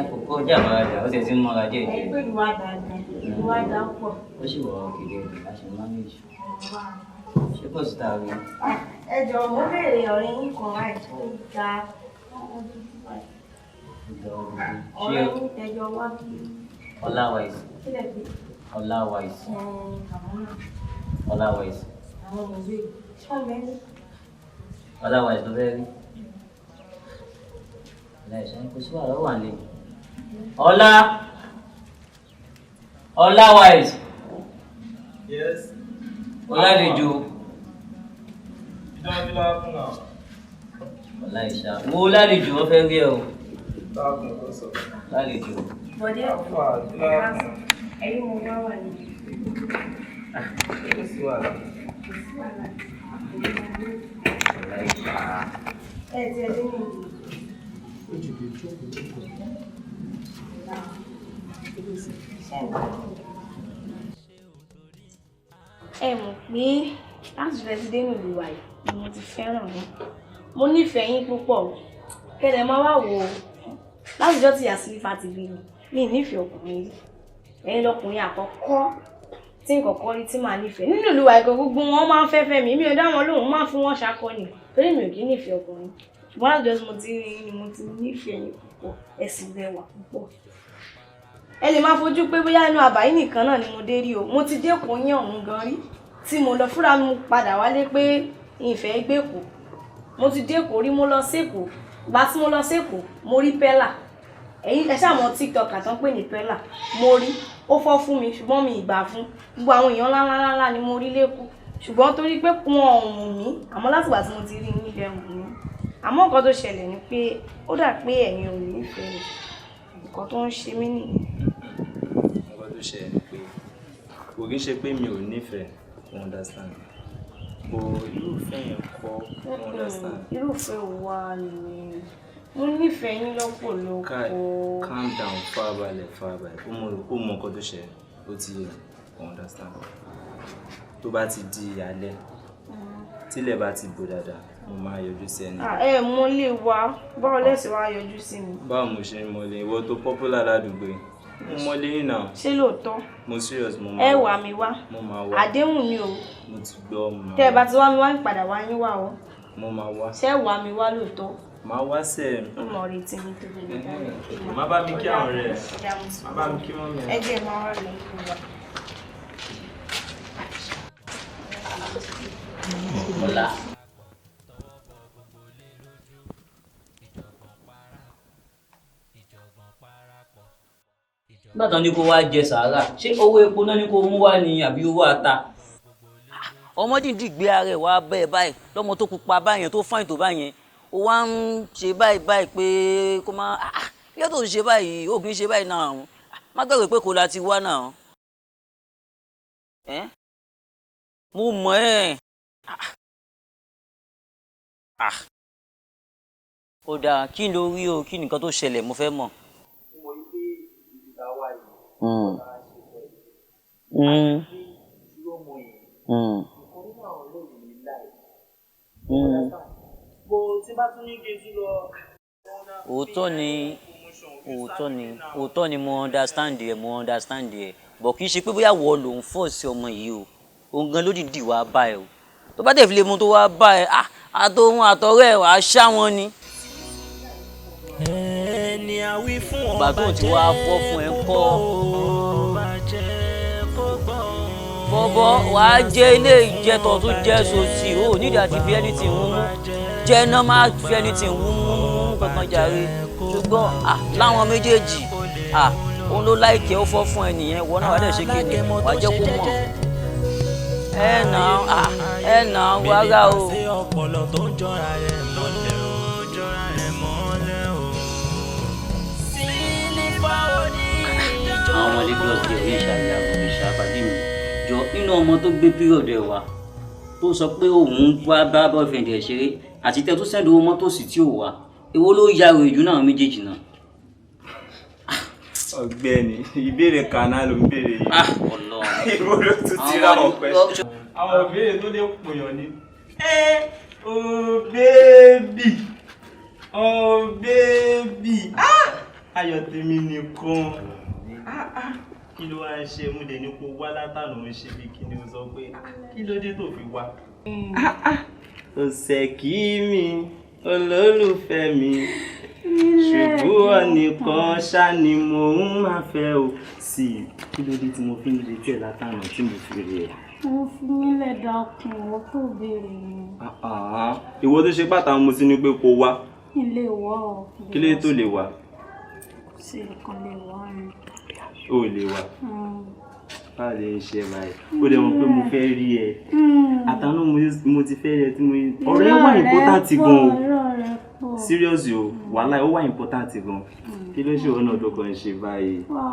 Kò kọjá àbáradà ó sì ti ń mọ́ra díẹ̀ díẹ̀. Ẹgbẹ́ ìwà dáadáa, ìwà dá pọ̀. Ó sì wọ̀ kéde láti mánéjì. Ṣé kò sí tààrí? Ẹ jọ̀ọ́ mo béèrè ọ̀rẹ́ yín kan láì tó ga. Ọ̀rẹ́ yín tẹjọ wá bí. Ọláwàìsì. Kílẹ̀ pé. Ọláwàìsì. Àwọn ọmọ ìwé ṣọ́ọ̀mẹ́ni. Ọláwàìsì ló fẹ́ rí. Láìsàn kò sí wàhálà wà lè. Ọláwàìsì. Yes. Ọládèjò. Ọláìsà. Mo lálejò wọ́n fẹ́ rí ẹ o. Lálejò. Bọ̀dé ẹ̀yin mo wá wà ní. Ọláìsà. Ẹ ti ẹ lé mi. Ẹ mọ̀ pé láti fẹ́ ti dé nílùú wa yìí ni mo ti fẹ́ràn yín. Mo nífẹ̀ẹ́ yín púpọ̀ o. Kẹ́lẹ̀ máa wá wò ó. Látijọ́ tí ìyá Sílífà ti bí mi nífẹ̀ẹ́ ọkùnrin yìí. Ẹ̀yin lọkùnrin àkọ́kọ́ tí n kọ́kọ́ rí tí màá nífẹ̀ẹ́. Nínú ìlú wa ìgò gbogbo wọn máa ń fẹ́fẹ́ mi. Mi ò dá wọn lóhùn, máa ń fi wọn ṣakọni. Torí mi ò kí nífẹ̀ẹ́ ọkùnrin. Ṣùgbọ́n látijọ́ tí mo ti rí yín ni mo ti nífẹ̀ẹ́ yín púpọ̀. Ẹ sì rẹwà púpọ̀. Ẹ lè máa fojú pé bóyá inú àbáyé nìkan náà ni mo dé rí o. Mo ti dé Èkó yín ọ̀hún gan rí. Tí mo lọ fúnra mi padà wálé pé ìfẹ́ gbé Èkó. Mo ti dé Èkó rí, mo lọ sí Èkó. Ìgbà tí mo lọ sí Èkó, mo rí Pẹ́là. Ẹ̀yin ẹ ṣáà mọ̀ TikTok àtàn pé ní Pẹ́là. Mo rí, ó fọ́ fún mi ṣùgbọ́n mi ìgbà fún. Gbogbo àwọn èèyàn ńláńlá ni mo rí lÉkòó. Ṣùgbọ́n torí pé wọn ò wù mí, àmọ́ látìgbà tí mo ti rí yín lẹ wù mí. Àmọ́ nǹkan tó ṣẹlẹ̀ ni pé ó dà pé ẹ̀yin ò nífẹ̀ẹ́ mi. Nǹkan tó ń ṣe mí nìyẹn. Nǹkan tó ṣẹlẹ̀ ni pé kò kí ń ṣe pé mi ò nífẹ̀ẹ́, you understand? Kò irúfẹ́ yẹn kọ́, you understand? Irúfẹ́ wa ni mo nífẹ̀ẹ́ yín lọ́pọ̀lọpọ̀. Calm down, farabalẹ̀. Ó mọ nǹkan tó ṣẹlẹ̀, ó ti yé, you understand? Tó bá ti di alẹ́, tílẹ̀ bá ti bò dáadáa, mo máa yọjú sí ẹni. Ẹ mo lè wá, báwo lẹ́sìn wá yọjú sí mi? Báwo mo ṣe ń mọ̀lẹ́ ìwọ tó popular ládùúgbò yìí? Mo mọ̀lẹ́ yín náà. Ṣé lóòótọ́? Mo serious, mo máa wá. Ẹ wà mí wá. Mo máa wá. Àdéhùn ni o. Mo ti gbọ́, mo máa wá. Tẹ́ ẹ bá ti wá mi wá ń padà wá yín wá o. Mo máa wá. Ṣé wà mí wá lóòótọ́? Máa wá sẹ́ẹ̀. Mo mọ̀ retí mi tó gbogbo dáre. Má bá mi kí àwọn ọ̀rẹ́ ẹ̀. Má bá mi kí wọ́n mi. Ẹ jẹ́ máa wá lọ fún wa. Ọlá. Nígbà tán ní kó wá jẹ sàárà, ṣé owó epo náà ní kó mú wá ní àbí owó ata? Ọmọ dìndín gbé ara ẹ̀ wá bẹ́ẹ̀ báyìí lọ́mọ tó pupa báyẹn tó fáìn tó báyẹn ó wá ń ṣe báyìí pé kó má yẹ́ tó ń ṣe báyìí ó kì í ṣe báyìí náà má gbàgbé pé kò láti wá náà. Mo mọ̀ ẹ́. Ó dáa, kí ló rí o, kí nìkan tó ṣẹlẹ̀ mo fẹ́ mọ̀. Bó bó tí bá tún ní kí n tún lọ. òótọ́ ni mo understand ẹ bọ̀ kì í ṣe pé bóyá wọ́n lòun fọ́ sí ọmọ yìí o òun gan ló dìdí wàá bá ẹ o tó bá dẹ̀ fi lè mú tó wàá bá ẹ àtòhun àtọ̀rẹ́ ẹ wàá ṣá wọn ni. ìgbà tó ti wá fọ́ fún ẹ ń kọ́ bọ́bọ́ wàá jẹ́ ilé ìjẹtọ̀ tó jẹ́ sòsì o nídìí àti fi anything wú mú jẹ́ iná má fi anything wú mú kankan jàre ṣùgbọ́n láwọn méjèèjì òun ló láìkẹ́ ó fọ́ fún ẹ nìyẹn wọ́n náà wà dẹ̀ ṣe kéde wà jẹ́ kó mọ̀ ẹ nà wàrà o. àwọn ọmọdé plus day orí ìṣàlẹ̀ àwọn ìṣàpàdé mi jọ nínú ọmọ tó gbé pírọ̀dù ẹ̀ wá tó sọ pé òun wá bá boyfriend ẹ̀ ṣeré àti tẹ́ tó sẹ́ndì owó mọ́tò sí tí ò wá èwo ló ya rèéjú náà méjèèjì náà. ọ̀gbẹ́ni ìbéèrè kaná ló ń béèrè yìí. ìwọ ló tún ti ra ọpẹ. àwọn ìbéèrè tó lè pòyàn ni. bébì ayọ̀ tèmi nìkan kí ló wá ń ṣe mú dé ní kó wá látànà ń ṣe bí kí ni ó sọ pé kí ló dé tó fi wá. ọ̀sẹ̀ kí mi olólùfẹ́ mi ṣùgbọ́n nìkan ṣá ni mò ń máa fẹ́ o sí i kí ló dé tí mo fi ń retí ẹ̀ látànà tí mo fi rí ẹ̀. mo fi mílẹ̀ dákun ó tó béèrè ni. ìwọ tó ṣe pàtàkì mo ti ní pé kó wá. ilé wọ́ ọ. kí ló tó lè wá. kò sí nǹkan lè wá ni. ó lè wá. báwo lè ń ṣe báyìí ó dẹ̀ mọ̀ pé mo fẹ́ rí ẹ àtàánú mo ti fẹ́ rí ẹ tí mo ọ̀rẹ́ wà important gan o serious o wàhálà ó wà important gan kí ló ṣe ọ̀nà tó kàn ṣe báyìí má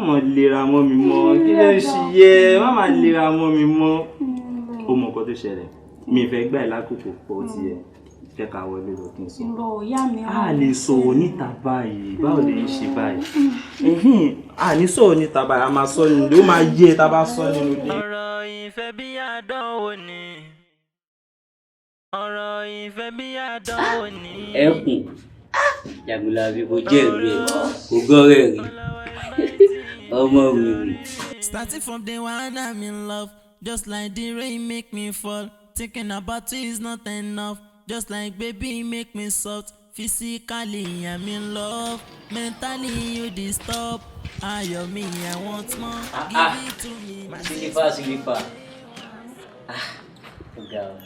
mà lera mọ́ mi mọ́ kí ló ṣe yẹ má mà lera mọ́ mi mọ́ ó mọ nǹkan tó ṣẹlẹ̀ mi ì fẹ́ gbà ẹ́ lákòókò pọ̀ tiẹ̀ jẹ́ ká wọlé lọ kí n sọ. a lè sọ̀rọ̀ níta báyìí báwo lè ń ṣe báyìí a ní sọ̀rọ̀ níta báyìí a máa sọ nínú ilé ó máa yé tá a bá sọ nínú ilé. ọ̀rọ̀ ìfẹ́ bí àdánwò ni ọ̀rọ̀ ìfẹ́ bí àdánwò ni. ẹkùn Jagunlabi kò jẹ́ ìwé kò gọ́rẹ́ rí ọmọ mi rí. Starting from day one I'm in love just like the rain make me fall thinking about you is not enough. Just like baby make me soft. Physically I'm in love. Mentally you disturb. Ayọ̀ mi I want more. Give it to me. Sílífà. Ọ̀gá o.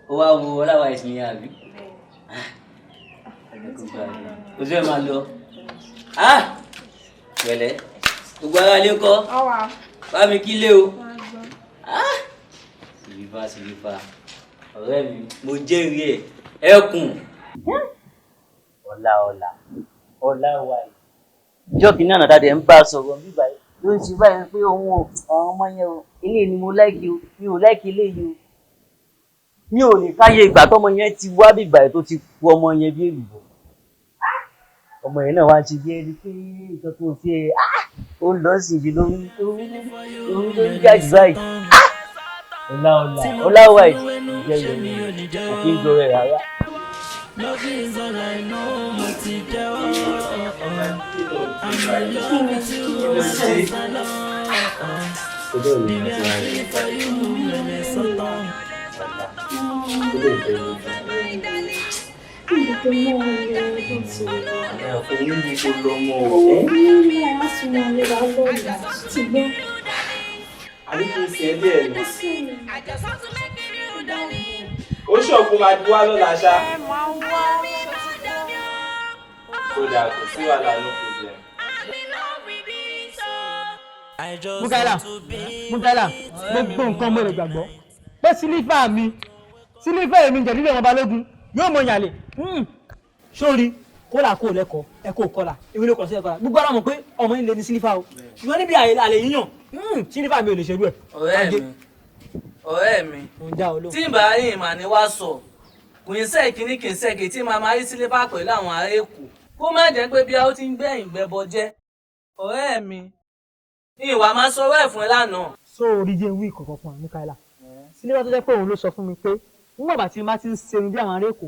Ó wá wo ọláwà ìsinmi àbí? Ó sì máa lọ. Pẹ̀lẹ́. Gbogbo ara lé ńkọ́. Bá mi kí lé o. Sílífà. Ọ̀rẹ́ mi mo jẹ́rìí ẹ̀ ẹkùn ọ̀la wa yìí. ìjọ kìíní àná dáadé ń bá a sọ̀rọ̀ bí báyìí ló ń ṣe báyìí pé òun ò àwọn ọmọ yẹn o eléyìí ni mo láìkí o mi ò láìkí eléyìí o mi ò lè káyé ìgbà tọmọ yẹn ti wá bí báyìí tó ti ku ọmọ yẹn bí èlùbọ́ ọmọ yẹn náà wá ṣe bí ẹni pé nǹkan tó fi ẹ ó ń lọ sí ibi ló ń jáde báyìí. Ọláwà ìjẹ́ ìròyìn òkè ń gbọ́ rẹ̀ rárá. Love is all I know, mo ti jẹ́wọ́. I'm in love with you, since I love. The way for you, lẹ́mẹ̀ sọ́tọ̀. Ó ṣọ̀kun máa dúwá lọ́la ṣá. Kódà kò sí wàhálà no problem. Mukaila gbogbo nǹkan mo lè gbàgbọ́ pé sílífà èmi jẹ̀dí lè wọn balógun yóò mọ ìyàlè sórí kólà kó lẹ́kọ̀ọ́ ẹ̀kọ́ kọ́là èmi ló kọ̀ sí ẹ̀kọ́ gbogbo ara mọ̀ pé ọmọ yìí lè ní sílífà o ṣùgbọ́n níbi àlè yíyàn sílífà mi ò lè ṣerú ẹ̀. ọ̀rẹ́ mi tí n bá rí ìmọ̀ ni wá sọ kò ní sẹ́ẹ̀ kínní kì í sẹ́ẹ̀kì tí màá máa rí sílífà pẹ̀lú àwọn ará èkó kó má jẹ́ pé bí a ó ti ń gbẹ̀yìn gbẹbọ jẹ́ ọ̀rẹ́ mi ìwà máa sọ ọ̀rẹ́ fún ẹ lánàá. so orí jẹ́ wí kọ̀ọ̀kan fún Mukaila sílífà tó jẹ́ pé òun ló sọ fún mi pé nígbà bá tí má ti ń serun bí àwọn ará Èkó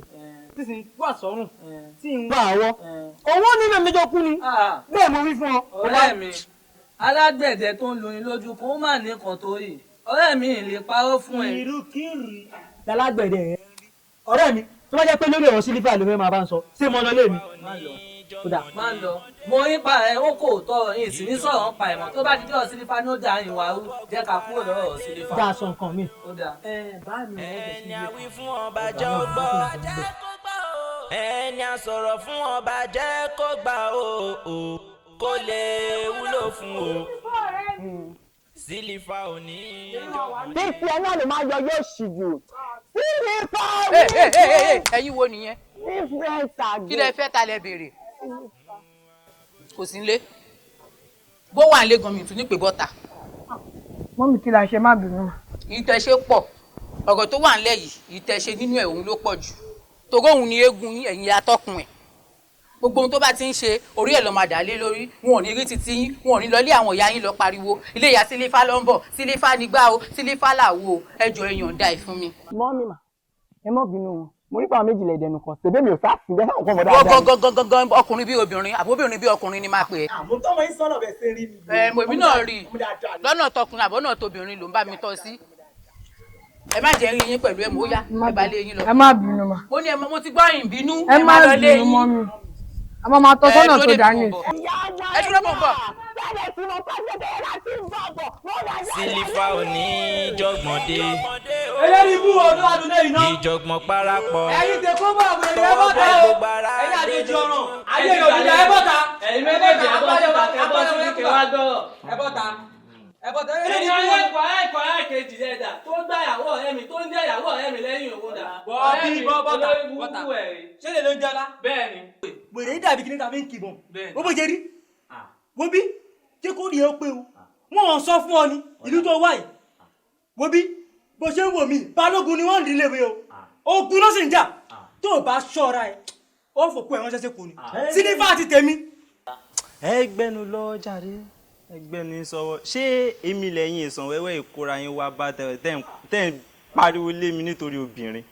tí sì ń wà sọ́rùn tí ń wà àwọ̀ owó nínú méjọ kú ni bẹ́ẹ̀ mo wí fún ọ. ọ̀rẹ́ mi alágbẹ̀dẹ tó ń lóyún lójú kó má ní kan tó yìí ọ̀rẹ́ mi ì lè parọ́ fún ẹ. ìrúkìrì lálágbẹ̀dẹ rẹ ọ̀rẹ́ mi tó bá jẹ́ pé lórí ọ̀rọ̀ sílífà ló fẹ́ máa bá ń sọ ṣé mo lọ lé mi. má lọ mo ń pa ẹ ó kò tọ yìí sì ní sọ̀rọ̀ ń pa ẹ̀mọ́ tó bá ti jọ́ sílífà ní ó da ìwà rú jẹ́ ká kúrò lọ́rọ̀ sílífà. dáa sọ nǹkan mi. ó dáa. bá mi ẹni àwí fún ọba jẹ́ ó gbọ́ ẹni àsọ̀rọ̀ fún ọba jẹ́ kó gbà ó kó lè wúlò fún o. sílífà ò ní. fífi ẹ náà ló máa yọ yóò ṣì jù. sílífà ò ní. ẹ̀yin wo nìyẹn. fífẹ́ tàgbé. kí lẹ fẹ́ ta lẹ béèrè. kò sí nílé bó wà nílé gan mi tún ní pé bọ́ta. mọ́mí kí la ṣe má bínú. ìtẹ̀ṣe pọ̀ ọ̀rọ̀ tó wà nílẹ̀ yìí ìtẹ̀ṣe nínú ẹ̀ òun ló pọ̀ jù torí òun ni eégún ẹ̀yìn atọ́kùn ẹ̀ gbogbo ohun tó bá ti ń ṣe orí ẹ̀ ló máa dà lé lórí wọn ò ní rí títí yín wọn ò ní lọ lé àwọn ìyá yín lọ pariwo ilé ìyá sílífà ló ń bọ̀ sílífà nígbà o sílífà làwo ẹjọ́ èèyàn dá ẹ̀ fún mi. mọ́mí mà ẹ mọ́ bínú wọn mo nípa àwọn méjìlá ìdẹnu kan ṣèbí mi ò sá sí bẹ́ẹ̀ sáwọn kan mọ̀ dáadáa. gangan ọkùnrin bí obìnrin àbóbìnrin bí ọkùnrin ni máa pè é. àmọ́ tọ́mọ yín sọ́nà bẹ̀ ṣe rí mi. èmi náà rí lọ́nà tọkùnrin àbọ̀nà tóbìnrin ló ń bá mi tọ́ sí. ẹ má jẹ́ rí yín pẹ̀lú ẹ̀ mọ́ yá ẹ bá lé yín lọ. ẹ má bínú ma. mo ní ẹ mo ti gbọ́ ìbínú ẹ má bínú mọ́ mi. a máa máa tọ́ sọ́nà tó dání. ẹ dúró mọ̀ bọ̀. sílífà ò ní jọgbọ́n dé. eléyìí bú ọdún adúlé iná. ìjọgbọ́n parapọ̀. ẹ̀yin tẹ kó bá àwọn ènìyàn bọ́ta o. ẹ̀yin àdéjọ ọ̀ràn. ayé ìròyìn ẹ bọ́ta. ẹ̀yin méjèèjì ẹ bọ́ta ẹ bọ́ sí kí wá gbọ́rọ̀. ẹ bọ́ta. ẹ bọ́ta. ẹ̀yin ayé kwara kejì rẹ̀ dà tó ń dá ìyàwó ọ̀rẹ́ mi tó ń jẹ́ ìyàwó ọ̀rẹ́ mi lẹ́yìn òun dà. bọ́ọ̀bí bọ́ọ̀bọ̀ta bọ́ta. ṣé lè ló ń jọlá. bẹ́ẹ̀ni. wèrè dàbí kí ní ká fi ń kìbọn. ó bó jẹ rí. wo bí jẹ́ kó rí ẹ pé o wọ́n sọ fún ọ ní ìlú tó wáyé wo bí bó ṣe ń wò mí balógun ni wọ́n ń dílé mi o ogun ló sì ń jà tó o bá ṣọ́ra ẹ ó fòkú ẹ ránṣẹ́ sí kò ní sílífà ti tèmi. ẹgbẹ́nu lọ jàre ẹgbẹ́nu sọ̀rọ̀ ṣé èmi lẹ́yìn ìsàn wẹ́wẹ́ ìkóra yín wá bá tẹ̀ ń pariwo lé mi nítorí obìnrin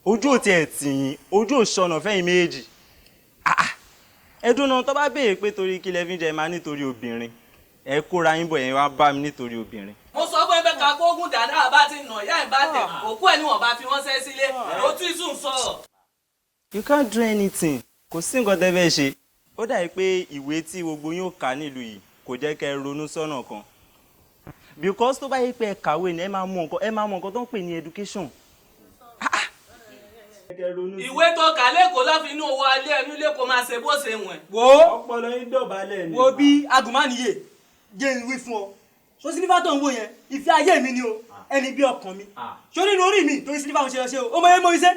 ojú ò tiẹ̀ tì yín ojú ò ṣọ̀nà fẹ́yìn méjì ẹdún náà tó bá béèrè pé torí kí lẹ fi ń jẹ máa nítorí obìnrin ẹ kóra yín bọ̀ yẹn wá bá mi nítorí obìnrin. mo sọ fún ẹgbẹ́ ká gbógun dáadáa bá ti nà ìyá ìbá tẹ̀ òkú ẹ̀ ni wọ́n bá fi wọ́n sẹ́ sílé ó tún ìsún sọ̀rọ̀. you can't do anything kò sí nǹkan tẹ́ fẹ́ ṣe ó dàbí pé ìwé tí gbogbo yín ó kà nílùú yìí kò jẹ́ kẹ́ ẹ ronú sọ́nà kan because tó bá yẹ pé ẹ kàwé ni ẹ máa mọ nǹkan tó ń pè ní education. ìwé tó kà lẹ́kọ̀ọ́ láfi inú owó alẹ́ ẹnu lẹ́kọ̀ọ́ máa ṣe bó ṣe wọ̀n. wo ọpọlọ yín dọ̀bálẹ̀ ni. wo bí agùnmánìyè jẹ́ ìwé fún ọ so sílífà tó ń wò yẹn ìfẹ́ ayé mi ni o ẹni bí ọkàn mi so nínú orí mi torí sílífà ń ṣe ọṣẹ o ó mọ yẹn mọ iṣẹ́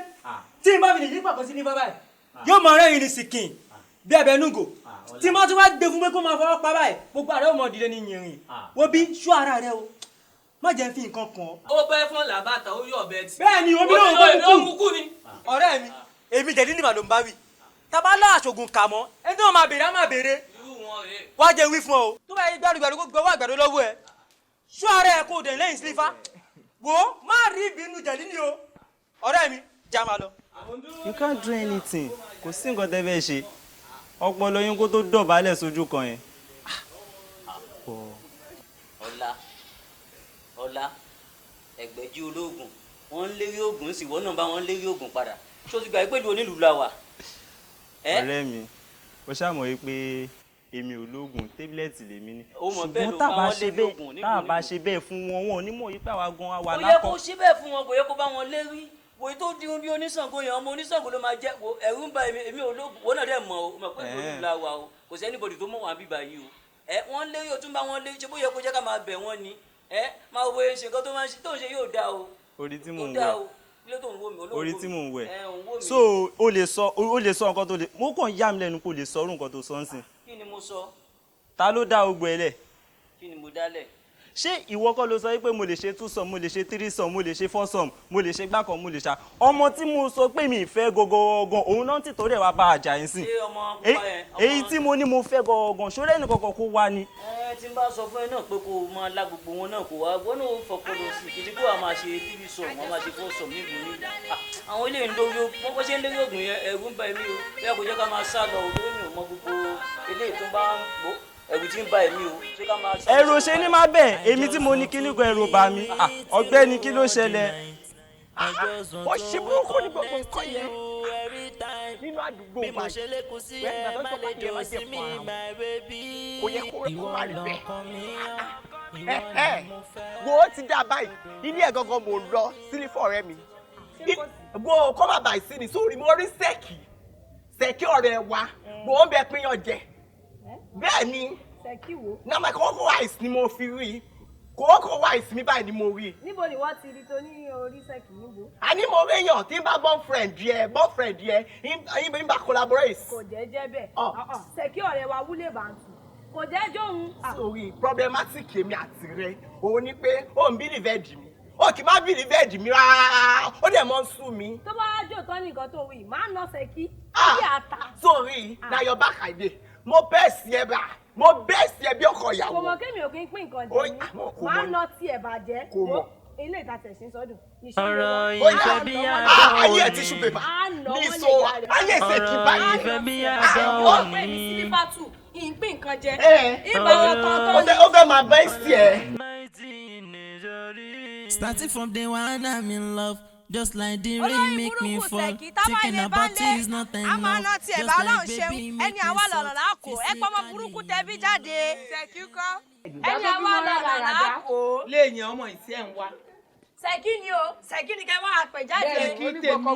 tí n bá fi lè yí pàkó sílífà báyìí yóò mọ ọ̀rẹ́ yìí ní sìkìn bí ẹbẹ nùgò tí n bá tún wá gbé fún pé kó máa fọwọ́ pa báyìí gbogbo àrẹ ò mọ ìdílé ní yìnrìn wo bí ṣú ara rẹ o má jẹ́ fi nǹkan kàn ọ́. ó bẹ́ fún làbàtà ó yọ̀ bẹ́ẹ̀ tí. bẹ́ẹ̀ ni omi náà ó mú kú ni. ọ̀rẹ́ mi èmi jẹ̀dí nìbà ló ń bá wí tabalá àṣògùn kà mọ́ ẹni tó máa béèrè á máa béèrè wá jẹ́ wí fún ọ o tó bá yẹ gbàdúgbàdú kó gbọ́wọ́ àgbàdo lọ́wọ́ ẹ ṣú ara ẹ kó dẹ̀ lẹ́yìn sílífà wo má rí ìbínú jẹ̀dí ni o ọ̀rẹ́ mi já máa lọ. you can't do anything kò sí nǹkan tẹ́ fẹ́ ṣe ọpọlọ yín kó tó dọ̀bálẹ̀ sójú kan yẹn. ọlá ẹgbẹ̀jì ológun wọ́n ń lérí oògùn sí wọ́n náà bá wọn lérí oògùn padà ṣó ti gbà pé ìlú onílùú la wà. ọ̀rẹ́ mi ó ṣàmọ̀ yìí pé èmi ò lóògùn tébílẹ̀tì lèmi ní ṣùgbọ́n tá a bá ṣe bẹ́ẹ̀ fún wọn wọn ò ní mọ̀ yí pé àwa gan wa lákọ̀. kò yẹ kó ṣe bẹ́ẹ̀ fún wọn kò yẹ kó bá wọn lérí wòye tó dirun bí oníṣàngó yẹn ọmọ oníṣàngó ló máa jẹ́ ẹ̀rù ń ba èmi ò lóògùn wọn náà dẹ̀ mọ̀ o mọ̀ pé ìlú onílùú la wà o kò sí anybody tó mọ̀ wọn bíbá yìí o wọ́n lérí o tún bá wọn lérí ṣe bó yẹ kó jẹ́ ká máa bẹ̀ wọ́n ni máa wo ṣe nǹkan tó máa ń ṣe tó ń ṣe yóò dáa o. orí tí mò ń wẹ̀ orí tí mò ń wẹ̀ so o lè sọ nǹkan tó lè mo kàn yà mí lẹ́nu kó lè sọ orú nǹkan tó sọ ń sìn. kí ni mo sọ. ta ló dá ogbó ẹ lẹ̀. kí ni mo dálẹ̀. ṣé ìwọ kọ́ ló sọ pé mo lè ṣe 2 sum mo lè ṣe 3 sum mo lè ṣe 4 sum mo lè ṣe gbákan mo lè ṣá ọmọ tí mo sọ pé mi ìfẹ́ gọgọgọ òun náà ti torí ẹ̀ wá bá àjà yín sìn èyí tí mo ní mo fẹ́ gọgọgọ ṣọlẹ́ ẹnì kankan kó wá ni. tí n bá sọ fún ẹ náà pé kó o máa lá gbogbo wọn náà kó wá wọn náà fọpọlọ sí kìí kó a máa ṣe 3 sum wọn máa ṣe 4 sum nílùú ní àwọn ilé ìlórí wọn bó ṣe ń lórí ògùn yẹn ẹ̀rù ń bà mí o bẹ́ẹ̀ kò jẹ́ ká máa sá lọ olórí mi ò mọ gbogbo eléyìí tó bá ń bọ ẹ̀rù tí ń bà mí o ṣé ká máa. ẹ̀rù ṣe ní má bẹ́ẹ̀ èmi tí mo ní kíní gan ẹ̀rù bà mí ọ̀gbẹ́ni kí ló ṣẹlẹ̀. ó ṣe burúkú ní gbogbo nǹkan yẹn nínú àdúgbò wa bẹ́ẹ̀ ni àtọ́jú ọkọ̀ yẹn máa jẹ fún ara wọn kò yẹ kó má rí bẹ́ẹ̀. wo ó ti dá báyìí ilé ẹ̀ gangan mo lọ sílífà ọ̀rẹ́ mi wo kọ́ má bàa sí ni sórí mo rí sẹ́kì ọ̀rẹ́ wa mo ń bẹ pínyàn jẹ bẹ́ẹ̀ ni na my cocoa rice ni mo fi rí cocoa rice mi báyìí ni mo rí. níbo ni wọ́n ti rí tó ní orí sẹ́kì níbo. a ní mo réyàn tí n bá boyfriend yẹ n bá collaborate. kò jẹ́ jẹ́ bẹ́ẹ̀ sẹ́kì ọ̀rẹ́ wa wúlé bàǹtù kò jẹ́ jóun. sorry problematic èmi àti rẹ òun ni pé ó ń believe ẹ̀dì mi ó kì í má believe ẹ̀dì mi rárá ó dẹ̀ mọ́ ń sú mi. tó bá jò tán nìkan tó wí máa ń ná sẹ́kì kí àtà. sorry na your back I dey mo bẹ́ẹ̀ sí ẹ bá mo bẹ́ẹ̀ sí ẹ bí ọkọ ìyàwó. kò mọ̀ kémi ò kí ń pín nǹkan jẹ ní máa ń ná tiẹ̀ bàjẹ́ ilé ìtajà sí sọ́dún. ọ̀rọ̀ ìfẹ́ bí àdánwò ayé ẹ̀ tíṣù pépà ní so ayé ìṣe kí báyìí. ìfẹ́ bí àdánwò ní. ọ̀pẹ mi sílífàtù ìpín nǹkan jẹ ìgbà ọ̀tọ̀ ó fẹ́ máa bẹ́ẹ̀ sí ẹ. Starting from day one I'm in love. Just like the rain make me fall. Thinking about it is not enough. Just like baby make me fall. ẹ pọmọ burúkú tẹbí jáde. ẹni àwa lọ̀nà láàkó. léèyàn ọmọ ìsí ẹ̀ ń wá. Ṣèkí ni o Ṣèkí ni kẹ́ máa pè jáde. Ṣèkí tèmi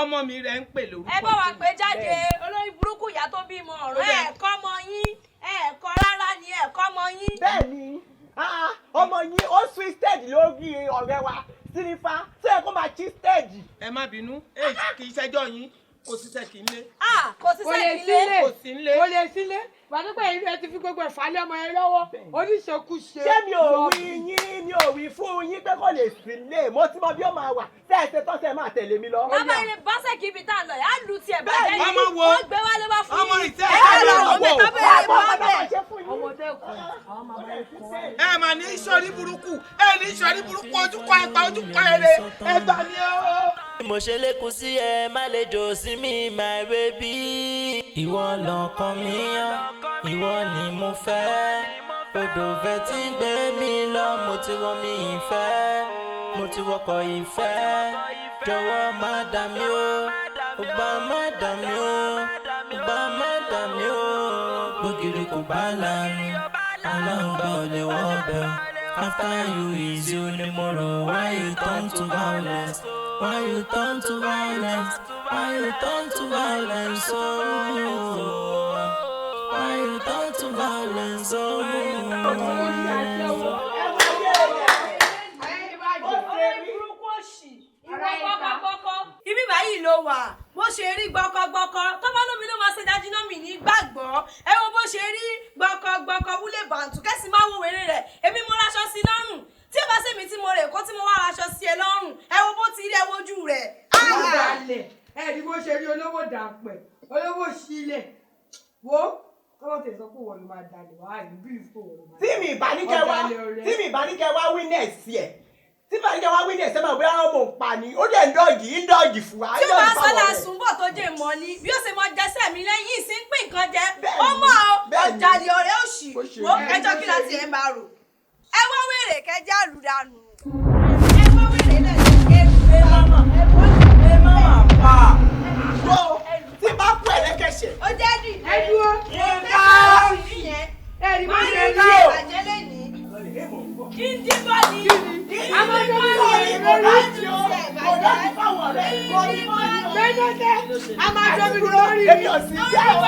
ọmọ mi rẹ̀ ń pè lórúkọ. ẹ bá wa pè jáde olórí burúkú ìyá tó bímọ ọ̀rọ̀ ẹ̀ kọ́ ọmọ yín ẹ̀ kọ́ rárá ni ẹ̀ kọ́ ọmọ yín. bẹ́ẹ̀ni ọmọ yín ó twisted lórí ọ̀rẹ́ wa sílífà tó yẹ kó máa twisted. ẹ má bínú kì í ṣẹjọ́ yín kò sí sẹ́kì ńlé. kò sí sẹ́kì ńlé. kò sí ńlé. kò lè sílé gbàdúgbò yìí ẹ ti fi gbogbo ẹ̀fà lé ọmọ yẹn lọ́wọ́ oníṣekúṣe. ṣé mi ò wí yín mi ò wí fún yín pé kò lè sílé mo ti mọ bí ó máa wà tẹ́ẹ̀sẹ̀ tọ́sẹ̀ máa tẹ̀lé mi lọ. bàbá ilé bọ́sẹ̀ kí ibi tá a lọ yà á lu tiẹ̀ bàjẹ́ yìí ọmọ wo wọ́n gbé wálé wá fún yín. ọmọ ìtẹ́ ẹ mà ní ìṣòrí burúkú ẹ ní ìṣòrí burúkú ojúkọ ẹgbà ojúkọ èrè ẹgbà ni ó. mo ṣe lékun sí ẹ má lè jò sí mi my baby. ìwọ lọkàn mi yàn ìwọ ni mo fẹ́ odò fẹ́ tí ń gbé mi lọ mo ti wọ mi ìfẹ́ mo ti wọkọ̀ ìfẹ́ jọ̀wọ́ má dà mí o ọba má dà mí o ọba má dà mí o gbògiri kò bá lanu aláǹgbá ò lè wọ́ bẹ́ẹ̀ after you is you ni mo rò why you turn to violence why you turn to violence why you turn to violence oh. Why you turn to violence? Ibi báyìí ló wà bó ṣe rí gbọkọgbọkọ tó bá lómi ló máa ṣe dájú náà mi ní gbàgbọ́ ẹ wo bó ṣe rí gbọkọgbọkọ wúlé bàǹtù kẹ́sì máa wo wèrè rẹ̀ èmi mo raṣọ sí lọ́rùn tí ẹ bá ṣèmi tí mo rè kó tí mo wá raṣọ sí ẹ lọ́rùn ẹ wo bó ti rí ẹ wojú rẹ̀. àlẹ ẹ ní bó ṣe rí olówó dàpẹ olówó sílẹ̀ wo kọ́wọ́ tẹ̀ sọ pé wọ́n ló máa dalẹ̀ wá àyè bí ìfò wọ́n ló máa. tí mi ìbáníkẹ́ wá witness ẹ̀ tí ìbáníkẹ́ wá witness ẹ̀ máa bóyá ọmọ òǹpa ni ó dẹ̀ ń dọ́ọ̀gì fún wa. tí o bá sọ́lá sunbọ̀ tó jẹ́ mọ́ ni bí ó ṣe mọ jẹsẹ̀ mi lẹ́yìn ìsín pín nǹkan jẹ ó mọ̀ ọ̀jàlè ọ̀rẹ́ òṣì wo ẹjọ́ kí láti ẹ̀ ń bá rò ẹ wá wèrè kẹjá àlùdànù ẹ wá wèrè náà ṣe é mọ́mọ́ ẹ mọ́mọ́ pa. tí bá kú ẹ̀lẹ́kẹ̀ṣẹ̀. ó jẹ́ dì ẹ dúró ẹ̀ka ẹ̀rí bó ṣe rí o. kí n díbọ̀ ni àwọn ọmọ mi ò lórí kò lọ́ọ̀tì fáwọn ọ̀rẹ́ kò ní mọ́ lẹ́yìn a máa tóbi lórí. èmi ò sí jẹ́ o.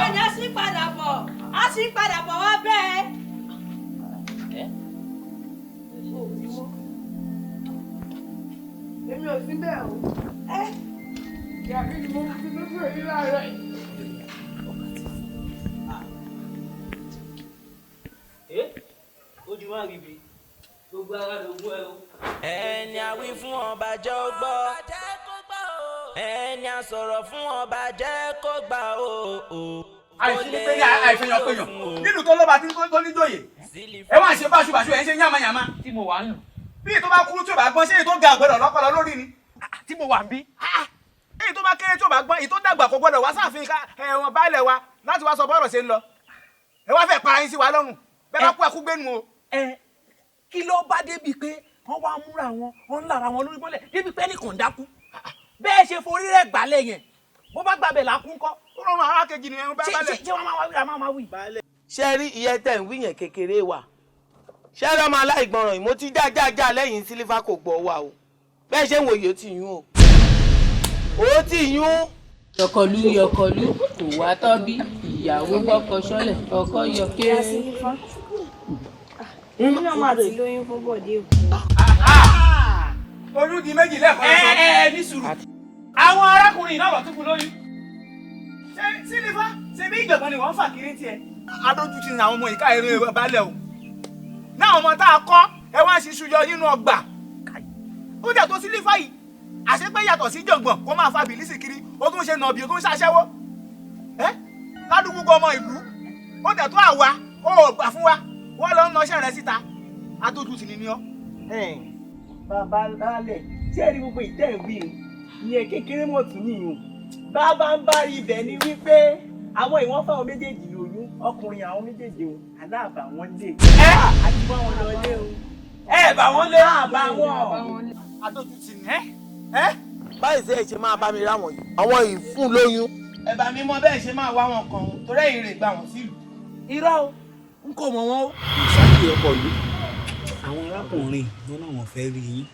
a sì padà bọ̀ wá bẹ́ẹ̀. èmi ò sí bẹ́ẹ̀ o. ìyá mi ni mo fi lójú èyí láàárọ̀ yìí. ojú wá rí bi gbogbo ara ló gbọ́ ẹ o. ẹni àwí fún ọba jẹ́ ó gbọ́ ẹni à sọ̀rọ̀ fún ọba jẹ́ kó gbà o. àìsí pé àìfihàn péyàn nínú tó lọ́ba tó níjòyè ẹ wá ṣe báṣubàṣu ẹ̀ ń ṣe yàmàyàmá. tí mo wà nù. bí èyí tó bá kúrú tí ò bá gbọ́n ṣé èyí tó ga àgbẹ̀rọ̀ lọ́pọ̀lọ́ lórí ni. tí mo wà ń bí. èyí tó bá kéré tí ò bá gbọ́n èyí tó dàgbà kò gbọ́dọ̀ wá sáàfin ẹ̀wọ̀n baálẹ̀ wa láti wá sọ bọ́ọ̀rọ̀ ṣe ń lọ. ẹ wá fẹ́ para yín sí wa lọ́rùn bẹ́ẹ̀ bá kú ẹkú gbénu o. kí ló bá débi pé wọ́n wá múra wọn wọ́n ń lára wọn lórí mọ́lẹ̀ débi pé nìkan dákú bẹ́ẹ̀ ṣe forí rẹ̀ gbálẹ̀ yẹn bó bá gbàbẹ̀ làkún kọ́. ó rọrùn ara kejì nìyẹn bá balẹ̀. ṣé wọ́n máa wá wí ra máa wí. ṣé rí iye tẹ̀ ń wí yẹn kékeré wà ṣé rí ọmọ aláìgbọràn yìí mo ti já lẹ́yìn sílífà kò gbọ́ wa o bẹ́ẹ̀ ṣe ń wòye ó ti yún o ó ti yún. yọkọlú kò wá tọ́bí ìyàwó gbọ́kọ sọ́lẹ̀ ọkọ yọ kéré. èmi náà máa ti lóyún fún bọ̀dé o. oyún di méjì lẹ́ẹ̀kan. ní sùúrù àwọn arákùnrin náà lọ tún fún lóyún. ṣé sílífà ṣe bí ìjọba ni wọ́n fà kiri tiẹ̀. adójútì ni àwọn ọmọ ìka eré balẹ̀ o náà ọmọ tá a kọ́ ẹ wá ń ṣiṣu yọ nínú ọgbà ó jà tó sílífà yìí àṣepẹ́ yàtọ̀ sí jọ̀gbọ̀n kó máa fa bìlísì kiri ó tún ṣe nàbì ó tún ṣaṣẹ́wó ládùúgbò ọmọ ìlú ó jà tó àwa ó gbà fún wa wọ́n lọ ń nọṣẹ́ rẹ síta adójútì ni ọ́. bàbá lálẹ́ tí ẹ rí gbogbo ìtẹ́ ìwé ìyẹn kékeré mọ̀ tún nìyẹn bàbá ń bá ibẹ̀ ni wípé àwọn ìwọ̀n fáwọn méjèèjì lóyún ọkùnrin àwọn méjèèjì o aláàbà wọn lé àti bá wọn lọ lé o. ẹ bá wọn lé àbá wọn. adójútì ni báyìí ṣe é ṣe máa bá mi ráwọn yìí àwọn ìfún lóyún. ẹ bá mi mọ bẹ́ẹ̀ ṣe máa wá wọn kàn án torí ẹ̀yin rè gbà wọ́n sílùú. irọ́ o n kò mọ̀ wọn o. ìsáàkì ọkọ̀ ìlú àwọn arákùnrin wọn náà wọn fẹ́ rí yín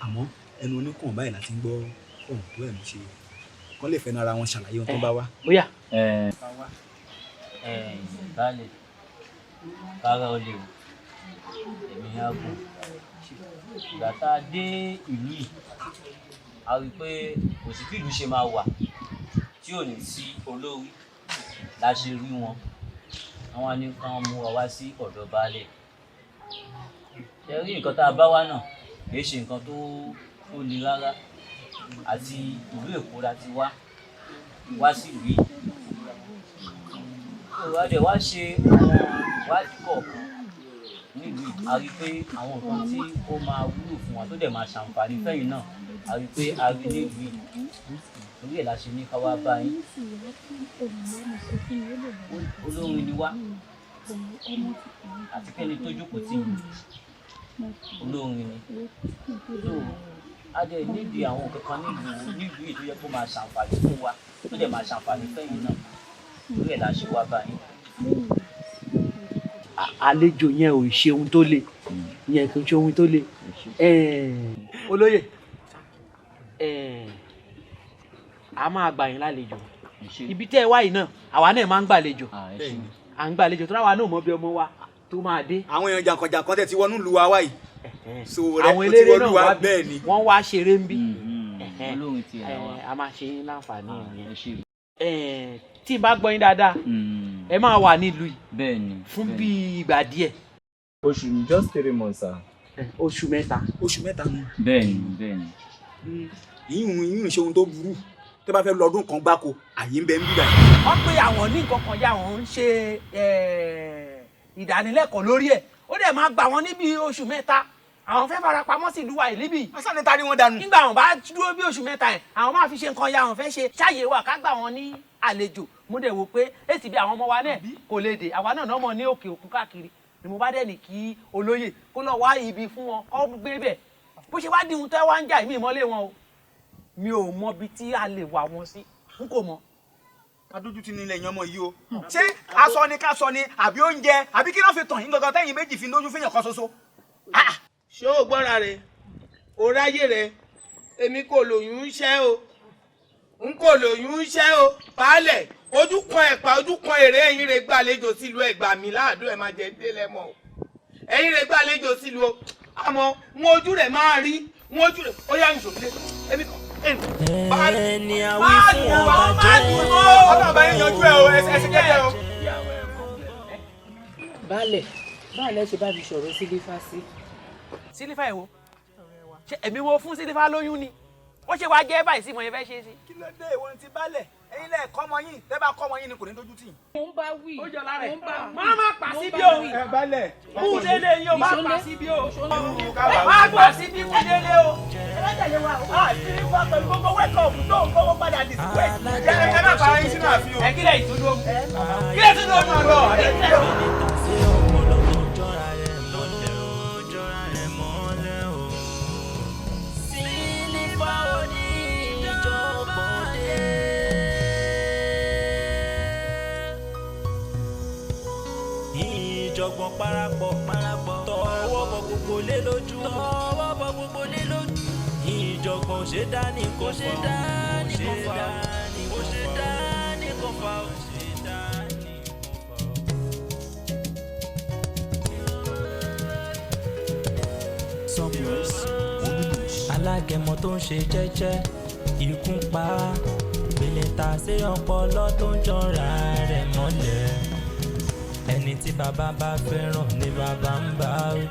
àmọ́ ẹnu oníkùn báyìí láti ń gbọ́ ohun tó ẹ̀mí ṣe kán lè fẹ́nu ara wọn ṣàlàyé ohun tó bá wá. bóyá. Baálẹ̀ kára olè o èmi yá gùn ìgbà tá a dé ìlú yìí a rí i pé kò sí bí ìlú ṣe máa wà tí ò ní sí olórí la ṣe rí wọn àwọn ní kán mú wa wá sí ọ̀dọ̀ baálẹ̀ ṣe rí nǹkan tá a bá wá náà kì í ṣe nǹkan tó le rárá àti ìlú Èkó la ti wá sí ìlú yìí ìwádìí wá ṣe àwọn ìwádìí kọ̀ọ̀kan nílùú yìí a rí i pé àwọn nǹkan tí ó máa wúlò fún wa tó dẹ̀ máa ṣàǹfààní fẹ́yìn náà a rí i pé a rí nílùú yìí torí ẹ̀ la ṣe ní ká wá bá yín olórin ni wá àti kẹ́ni tó jókòó tì yín olórin ni so a dẹ̀ níbi àwọn kankan nílùú yìí tó yẹ kó máa ṣàǹfààní fún wa tó dẹ̀ máa ṣàǹfààní fẹ́yìn náà torí ẹ̀ la ṣe wá bá yín. àlejò yẹn ò ṣe ohun tó le yẹn kò ṣe ohun tó le olóyè a máa gbà yín lálejò ibi tẹ́ ẹ wá yìí náà àwa náà máa ń gbàlejò à ń gbàlejò tó ráwa náà mọ bí ọmọ wa tó máa dé. àwọn èèyàn jàǹkànjàǹkàn tẹ̀ ti wọnú lu wa wáyìí àwọn eléré náà wá bẹ́ẹ̀ ni wọ́n wá ṣeré ń bí a máa ṣe yín láǹfààní yẹn tí n bá gbọ́ yín dáadáa ẹ máa wà nílùú yìí fún bí ìgbà díẹ̀. oṣù just 3 months sir. oṣù mẹ́ta. oṣù mẹ́ta ni. bẹ́ẹ̀ni. yíyún ṣe ohun tó burú tó bá fẹ́ lọ ọdún kan gbáko àyè ń bẹ ń bí báyìí. wọ́n pe àwọn ní nǹkan kan yá àwọn ń ṣe ìdánilẹ́kọ̀ọ́ lórí ẹ̀ ó dẹ̀ máa gbà wọ́n níbi oṣù mẹ́ta àwọn fẹ́ fara pamọ́ sí ìlú wa yìí níbí. wọ́n sáré tarí wọn dànù. nígbà wọn bá dúró bí oṣù mẹ́ta yẹn àwọn máa fi ṣe nǹkan ya àwọn fẹ́ ṣe ṣáàyè wa ká gbà wọn ní àlejò mo dẹ̀ wò pé èsì bí àwọn ọmọ wa náà kò lè dé àwa náà mọ̀ ní òkè òkun káàkiri ni mo bá dẹ̀ ní kí olóyè kó lọ wá ibi fún wọn kó gbé bẹ̀ bó ṣe wá di ohun tẹ́ wá ń jà mí ìmọ́lé wọn o mi ò mọ ibi tí a lè wà wọn sí n kò mọ. adójú ti ní ilẹ̀ yẹn ọmọ yìí o ṣé aṣọ ni ká sọ ni àbí oúnjẹ àbí kí ló fi tàn yín gangan tẹ́yìn méjì fi lójú fẹ́yàn kan ṣoṣo. ṣé o gbọ́ra rẹ̀ o ráyè rẹ̀ èmi kò lóyún ń ṣẹ́ o n kò lóyún ń ṣẹ́ o baálẹ̀ ojú kan ẹ̀pà ojú kan èrè ẹ̀yin rẹ̀ gbàlejò sílùú Ẹ̀gbá mi láàdó ẹ̀ máa jẹ́ délẹ̀ mọ́ o ẹ̀yin rẹ̀ gbàlejò sílùú o àmọ́ wọn ojú rẹ̀ máa rí wọn ojú rẹ̀ ó yá ìṣòlè èmi kan ẹni àwí fún ọba jẹ́ ọba bá yẹn yanjú ẹ o ẹsẹ̀ kẹ́kẹ́ o. baálẹ̀ báwo lẹ ṣe bá mi sọ̀rọ̀ sílífà sí. sílífà ẹ̀ wo ṣe èmi wo fún sílífà lóyún ni ó ṣe wá jẹ́ báyìí sí mo yẹn fẹ́ ṣe sí. kí ló dé ìwọ ti balẹ̀ ẹ̀yin lẹ kọ́ ọmọ yín tẹ́ bá kọ́ ọmọ yín ni kò ní dojú tì. mo ń bá wí. ó jọ lára ẹ̀ máa má pa sí bí o. ẹ balẹ̀. kú délé yín o má pa sí bí o. má pa sí bí kú délé o. ẹ tẹ̀lé wa o. sílífà pẹ̀lú gbogbo wẹ́kọ̀ọ̀mù tó ń gbogbo padà dì sí wẹ́ẹ̀kì. ẹ má para yín sínú àfihàn. ẹ kílẹ̀ ìtúndó kílẹ̀ ìtúndó máa lọ. ìjọ̀gbọ̀n parapọ̀ tọwọ́ bọ gbogbo lé lójú ìjọ̀gbọ̀n ṣe dání kò ṣe dání kò fà ó. alágẹmọ tó ń ṣe jẹ́jẹ́ ikú pa gbèlèta sí ọpọlọ tó ń jọra rẹ̀ mọ́lẹ̀ ẹni tí bàbá bá fẹ́ràn ni bàbá ń bá wí.